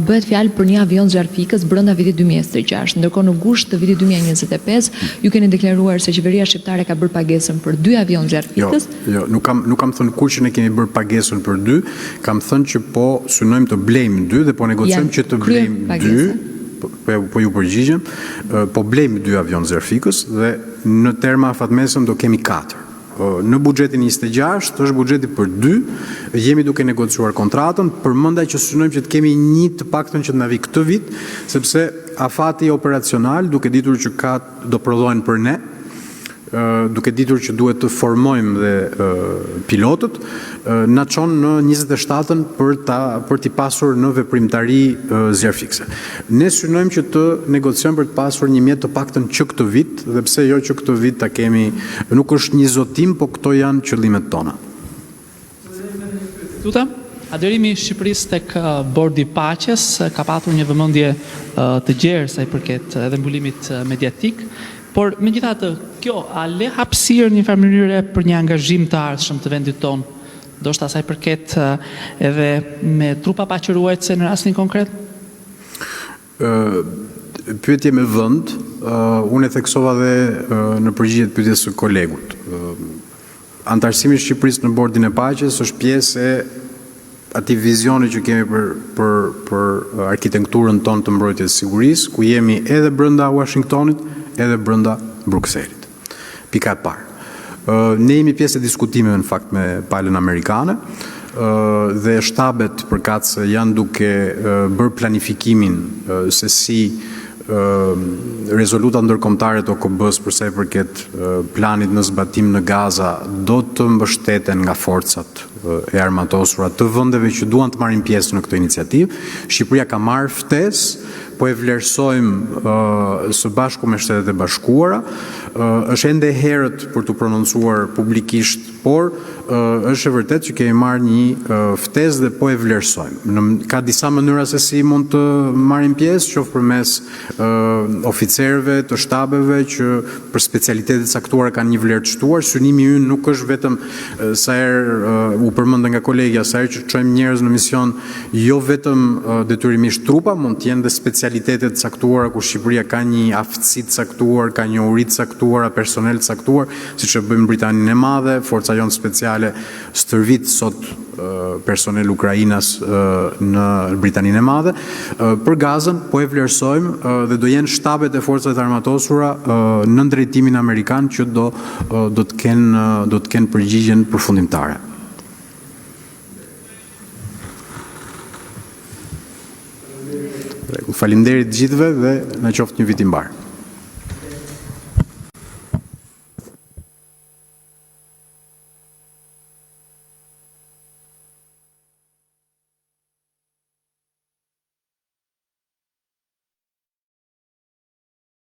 bëhet fjalë për një avion zjarfikës brenda vitit 2026, ndërkohë në gusht të vitit 2025 ju keni deklaruar se qeveria shqiptare ka bërë pagesën për 2 avion zjarfikës. Jo, nuk kam thënë kur që ne kemi bërë pagesën për 2, kam thënë që po synojmë të blejmë 2 dhe po negocojmë që të blejmë 2. Po ju përgjigjem, po blejmë 2 avion zjarfikës dhe në terma afatmesëm do kemi 4. Në buxhetin 26 është buxheti për 2, jemi duke negociuar kontratën, përmendaj që synojmë që të kemi një të paktën që të na vi këtë vit, sepse afati operacional, duke ditur që do prodhohen për ne, duke ditur që duhet të formojmë dhe pilotët, na çon në 27-ën për t'i pasur në veprimtari zjarfikse. Ne synojmë që të negociojmë për të pasur një mjet të paktën që këtë vit, dhe pse jo që këtë vit ta kemi, nuk është një zotim, po këto janë qëllimet tona. Aderimi i Shqipërisë tek Bordi i Paqes ka patur një vëmendje të gjerë sa i përket edhe mbulimit mediatik. Por megjithatë, kjo a le hapësirë një farë mënyre për një angazhim të ardhshëm të vendit tonë, ndoshta sa i përket edhe me trupa paqëruese në rastin konkret? Pyetje me vend, unë e theksova dhe në përgjigje të pyetjes së kolegut. Antarësimi i Shqipërisë në Bordin e Paqes është pjesë e atij vizioni që kemi për arkitekturën tonë të mbrojtjes së sigurisë, ku jemi edhe brenda Washingtonit, edhe brenda Brukselit. Pika e parë. Ne jemi pjesë e diskutimeve në fakt me palën amerikane dhe shtabet përkatëse janë duke bërë planifikimin se si rezoluta ndërkombëtare të OKB-s për sa i përket planit në zbatim në Gaza do të mbështeten nga forcat e armatosura të vendeve që duan të marrin pjesë në këtë iniciativë. Shqipëria ka marrë ftesë, po e vlerësojmë së bashku me Shtetet e Bashkuara. Është ende e herët për të prononcuar publikisht, por është e vërtet që kemi marrë një ftesë dhe po e vlerësojmë. Ka disa mënyra se si mund të marrin pjesë, qoftë përmes oficerëve të shtabeve që për specialitetet caktuara kanë një vlerë të shtuar. Synimi ynë nuk është vetëm sa herë u përmend nga kolegja, sa herë që çojmë njerëz në mision, jo vetëm detyrimisht trupa, mund të jenë dhe specialitetet caktuara ku Shqipëria ka një aftësi të caktuar, ka një uri të caktuar, personel të caktuar, siç e bëjmë në Britaninë e Madhe, forca jonë speciale stërvit sot personel Ukrainas në Britaninë e Madhe. Për Gazën po e vlerësojmë dhe do jenë shtabet e forcave të armatosura në drejtimin amerikan që do të kenë përgjigjen përfundimtare. Faleminderit gjithëve dhe na qoftë një vit i mbar.